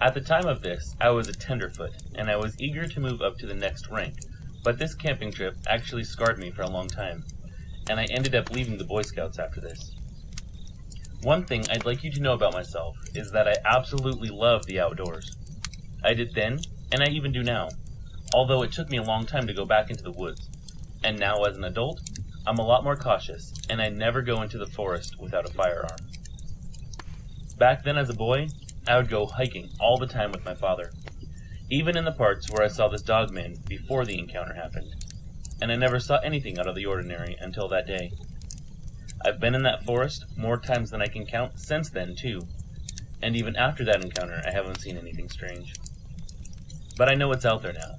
At the time of this, I was a tenderfoot, and I was eager to move up to the next rank, but this camping trip actually scarred me for a long time, and I ended up leaving the Boy Scouts after this. One thing I'd like you to know about myself is that I absolutely love the outdoors. I did then, and I even do now, although it took me a long time to go back into the woods. And now as an adult, I'm a lot more cautious, and I never go into the forest without a firearm. Back then as a boy, I would go hiking all the time with my father, even in the parts where I saw this Dogman before the encounter happened, and I never saw anything out of the ordinary until that day. I've been in that forest more times than I can count since then, too, and even after that encounter I haven't seen anything strange. But I know it's out there now,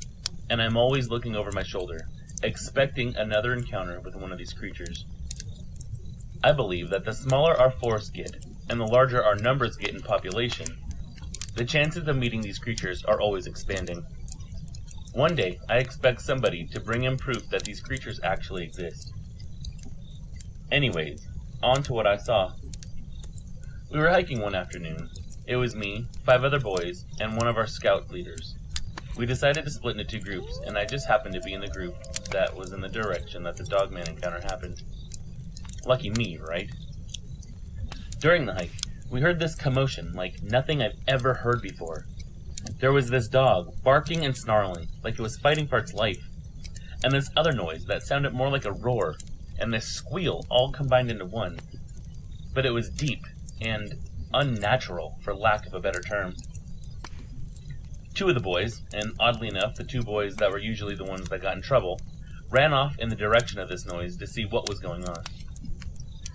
and I'm always looking over my shoulder, expecting another encounter with one of these creatures. I believe that the smaller our forests get, and the larger our numbers get in population, the chances of meeting these creatures are always expanding. One day, I expect somebody to bring in proof that these creatures actually exist. Anyways, on to what I saw. We were hiking one afternoon. It was me, 5 other boys, and one of our scout leaders. We decided to split into 2 groups, and I just happened to be in the group that was in the direction that the Dogman encounter happened. Lucky me, right? During the hike, we heard this commotion like nothing I've ever heard before. There was this dog barking and snarling like it was fighting for its life, and this other noise that sounded more like a roar, and this squeal all combined into one. But it was deep and unnatural, for lack of a better term. 2 of the boys, and oddly enough the 2 boys that were usually the ones that got in trouble, ran off in the direction of this noise to see what was going on.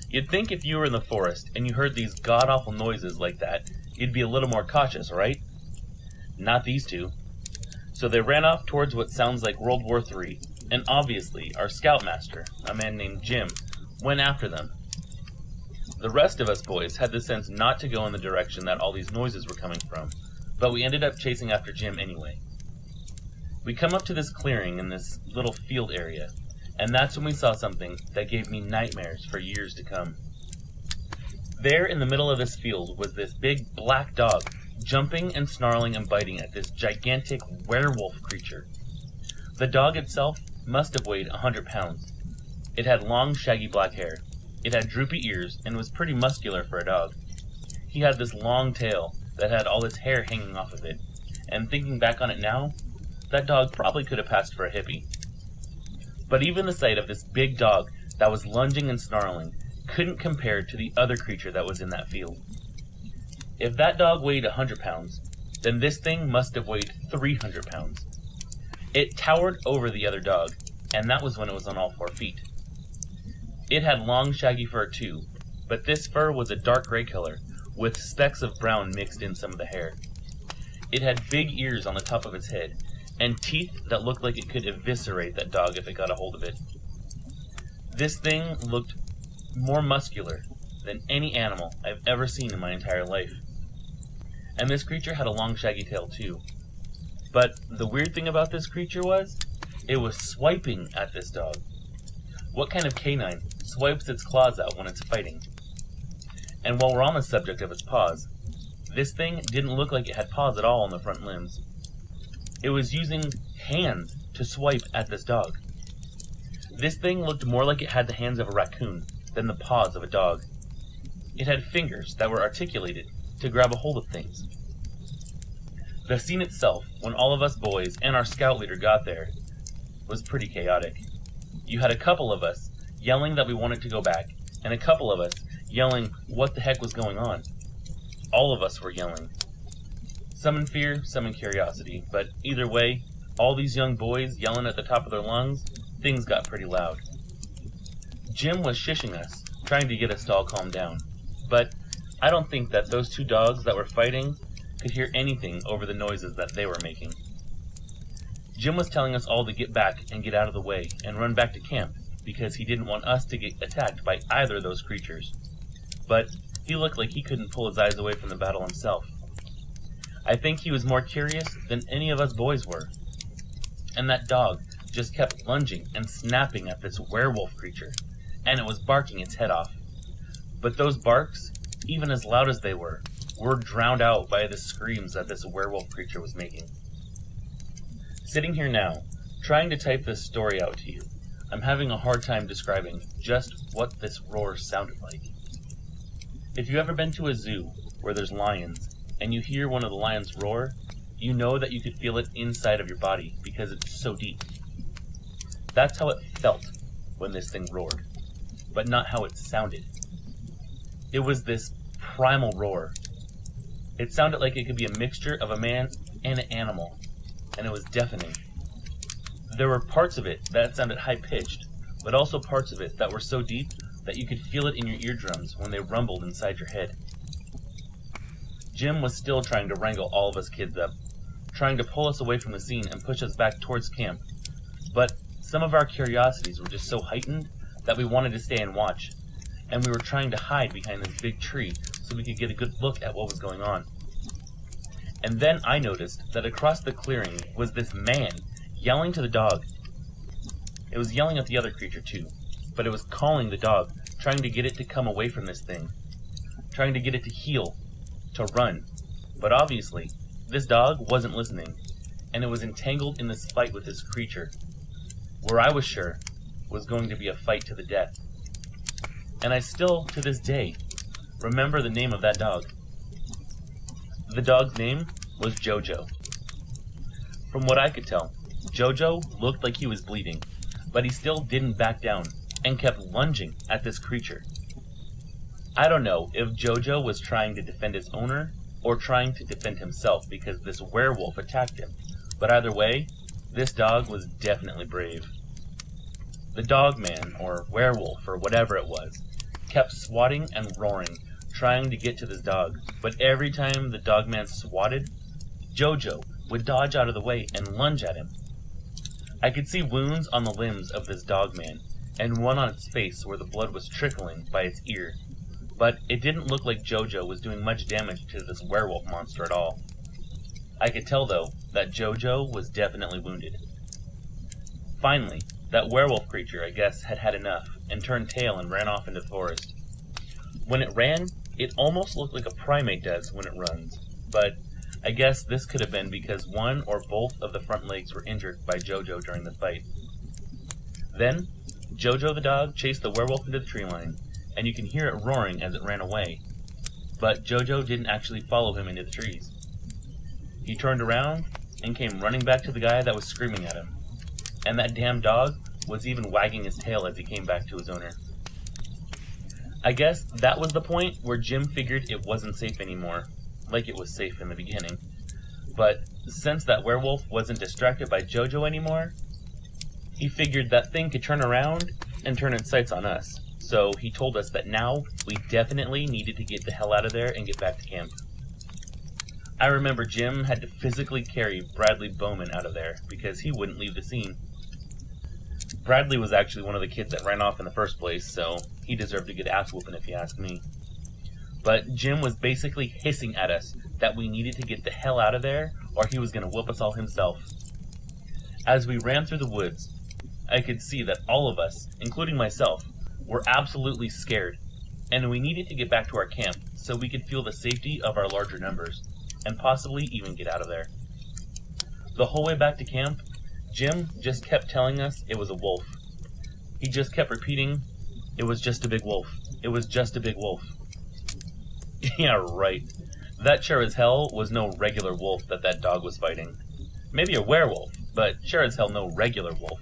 You'd think if you were in the forest and you heard these god-awful noises like that, you'd be a little more cautious, right? Not these 2. So they ran off towards what sounds like World War III, and obviously our scoutmaster, a man named Jim, went after them. The rest of us boys had the sense not to go in the direction that all these noises were coming from, but we ended up chasing after Jim anyway. We come up to this clearing in this little field area, and that's when we saw something that gave me nightmares for years to come. There in the middle of this field was this big black dog, jumping and snarling and biting at this gigantic werewolf creature. The dog itself must have weighed 100 pounds. It had long, shaggy black hair. It had droopy ears and was pretty muscular for a dog. He had this long tail that had all his hair hanging off of it, and thinking back on it now, that dog probably could have passed for a hippie. But even the sight of this big dog that was lunging and snarling couldn't compare to the other creature that was in that field. If that dog weighed 100 pounds, then this thing must have weighed 300 pounds. It towered over the other dog, and that was when it was on all 4 feet. It had long shaggy fur too, but this fur was a dark gray color, with specks of brown mixed in some of the hair. It had big ears on the top of its head, and teeth that looked like it could eviscerate that dog if it got a hold of it. This thing looked more muscular than any animal I've ever seen in my entire life. And this creature had a long shaggy tail too. But the weird thing about this creature was, it was swiping at this dog. What kind of canine swipes its claws out when it's fighting? And while we're on the subject of its paws, this thing didn't look like it had paws at all on the front limbs. It was using hands to swipe at this dog. This thing looked more like it had the hands of a raccoon than the paws of a dog. It had fingers that were articulated to grab a hold of things. The scene itself, when all of us boys and our scout leader got there, was pretty chaotic. You had a couple of us yelling that we wanted to go back, and a couple of us yelling what the heck was going on. All of us were yelling. Some in fear, some in curiosity, but either way, all these young boys yelling at the top of their lungs, things got pretty loud. Jim was shishing us, trying to get us to all calm down, but I don't think that those 2 dogs that were fighting could hear anything over the noises that they were making. Jim was telling us all to get back and get out of the way and run back to camp because he didn't want us to get attacked by either of those creatures. But he looked like he couldn't pull his eyes away from the battle himself. I think he was more curious than any of us boys were. And that dog just kept lunging and snapping at this werewolf creature, and it was barking its head off. But those barks, even as loud as they were drowned out by the screams that this werewolf creature was making. Sitting here now, trying to type this story out to you, I'm having a hard time describing just what this roar sounded like. If you've ever been to a zoo where there's lions, and you hear one of the lions roar, you know that you could feel it inside of your body because it's so deep. That's how it felt when this thing roared, but not how it sounded. It was this primal roar. It sounded like it could be a mixture of a man and an animal, and it was deafening. There were parts of it that sounded high-pitched, but also parts of it that were so deep that you could feel it in your eardrums when they rumbled inside your head. Jim was still trying to wrangle all of us kids up, trying to pull us away from the scene and push us back towards camp, but some of our curiosities were just so heightened that we wanted to stay and watch, and we were trying to hide behind this big tree so we could get a good look at what was going on. And then I noticed that across the clearing was this man yelling to the dog. It was yelling at the other creature too, but it was calling the dog, trying to get it to come away from this thing, trying to get it to heel, to run. But obviously, this dog wasn't listening, and it was entangled in this fight with this creature, where I was sure was going to be a fight to the death. And I still, to this day, remember the name of that dog. The dog's name was Jojo. From what I could tell, Jojo looked like he was bleeding, but he still didn't back down and kept lunging at this creature. I don't know if Jojo was trying to defend his owner or trying to defend himself because this werewolf attacked him, but either way, this dog was definitely brave. The dogman, or werewolf, or whatever it was, kept swatting and roaring, trying to get to this dog, but every time the dogman swatted, Jojo would dodge out of the way and lunge at him. I could see wounds on the limbs of this dogman, and one on its face where the blood was trickling by its ear, but it didn't look like Jojo was doing much damage to this werewolf monster at all. I could tell, though, that Jojo was definitely wounded. Finally, that werewolf creature, I guess, had had enough, and turned tail and ran off into the forest. When it ran, it almost looked like a primate does when it runs, but I guess this could have been because one or both of the front legs were injured by Jojo during the fight. Then, Jojo the dog chased the werewolf into the tree line, and you can hear it roaring as it ran away. But Jojo didn't actually follow him into the trees. He turned around and came running back to the guy that was screaming at him. And that damn dog was even wagging his tail as he came back to his owner. I guess that was the point where Jim figured it wasn't safe anymore, like it was safe in the beginning. But since that werewolf wasn't distracted by Jojo anymore, he figured that thing could turn around and turn its sights on us. So he told us that now we definitely needed to get the hell out of there and get back to camp. I remember Jim had to physically carry Bradley Bowman out of there because he wouldn't leave the scene. Bradley was actually one of the kids that ran off in the first place, so he deserved a good ass whooping if you ask me. But Jim was basically hissing at us that we needed to get the hell out of there or he was going to whoop us all himself. As we ran through the woods, I could see that all of us, including myself, were absolutely scared, and we needed to get back to our camp so we could feel the safety of our larger numbers, and possibly even get out of there. The whole way back to camp, Jim just kept telling us it was a wolf. He just kept repeating, "It was just a big wolf. It was just a big wolf." Yeah, right. That sure as hell was no regular wolf that dog was fighting. Maybe a werewolf, but sure as hell no regular wolf.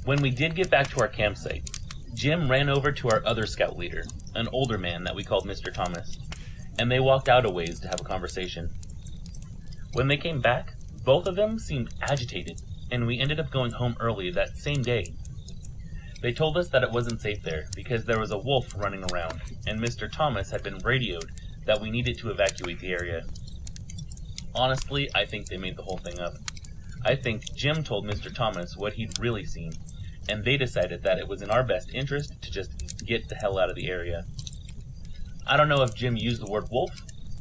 When we did get back to our campsite, Jim ran over to our other scout leader, an older man that we called Mr. Thomas, and they walked out a ways to have a conversation. When they came back, both of them seemed agitated, and we ended up going home early that same day. They told us that it wasn't safe there because there was a wolf running around, and Mr. Thomas had been radioed that we needed to evacuate the area. Honestly, I think they made the whole thing up. I think Jim told Mr. Thomas what he'd really seen, and they decided that it was in our best interest to just get the hell out of the area. I don't know if Jim used the word wolf,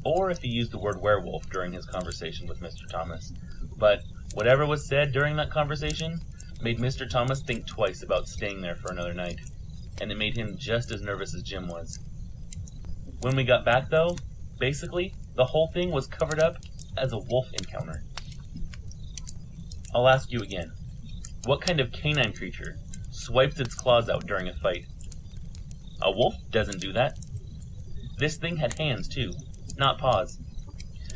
or if he used the word werewolf during his conversation with Mr. Thomas, but whatever was said during that conversation made Mr. Thomas think twice about staying there for another night, and it made him just as nervous as Jim was. When we got back, though, basically, the whole thing was covered up as a wolf encounter. I'll ask you again, what kind of canine creature swipes its claws out during a fight? A wolf doesn't do that. This thing had hands, too, not paws.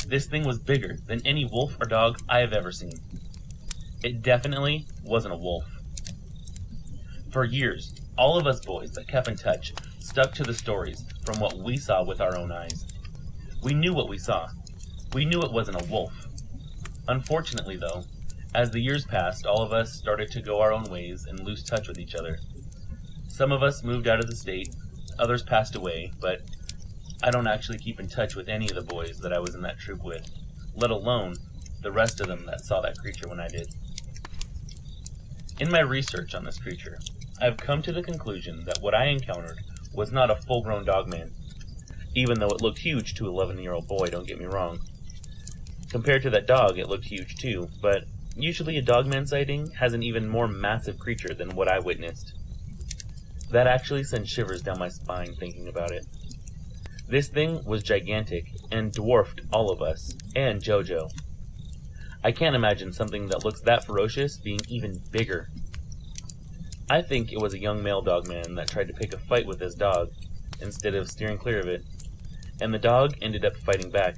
This thing was bigger than any wolf or dog I have ever seen. It definitely wasn't a wolf. For years, all of us boys that kept in touch stuck to the stories from what we saw with our own eyes. We knew what we saw. We knew it wasn't a wolf. Unfortunately, though, as the years passed, all of us started to go our own ways and lose touch with each other. Some of us moved out of the state, others passed away, but I don't actually keep in touch with any of the boys that I was in that troop with, let alone the rest of them that saw that creature when I did. In my research on this creature, I've come to the conclusion that what I encountered was not a full-grown dogman, even though it looked huge to an 11-year-old boy, don't get me wrong. Compared to that dog, it looked huge too, but usually a dogman sighting has an even more massive creature than what I witnessed. That actually sends shivers down my spine thinking about it. This thing was gigantic and dwarfed all of us, and Jojo. I can't imagine something that looks that ferocious being even bigger. I think it was a young male dogman that tried to pick a fight with his dog, instead of steering clear of it, and the dog ended up fighting back.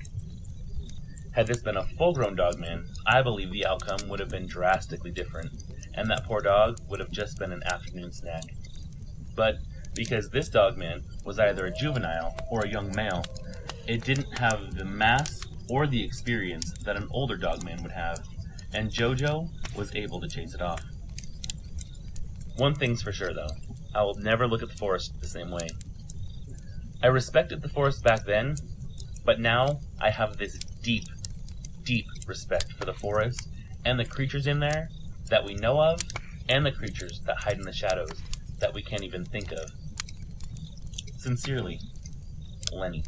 Had this been a full-grown dogman, I believe the outcome would have been drastically different, and that poor dog would have just been an afternoon snack. But because this dogman was either a juvenile or a young male, it didn't have the mass or the experience that an older dogman would have, and Jojo was able to chase it off. One thing's for sure, though. I will never look at the forest the same way. I respected the forest back then, but now I have this deep, deep respect for the forest and the creatures in there that we know of, and the creatures that hide in the shadows that we can't even think of. Sincerely, Lenny.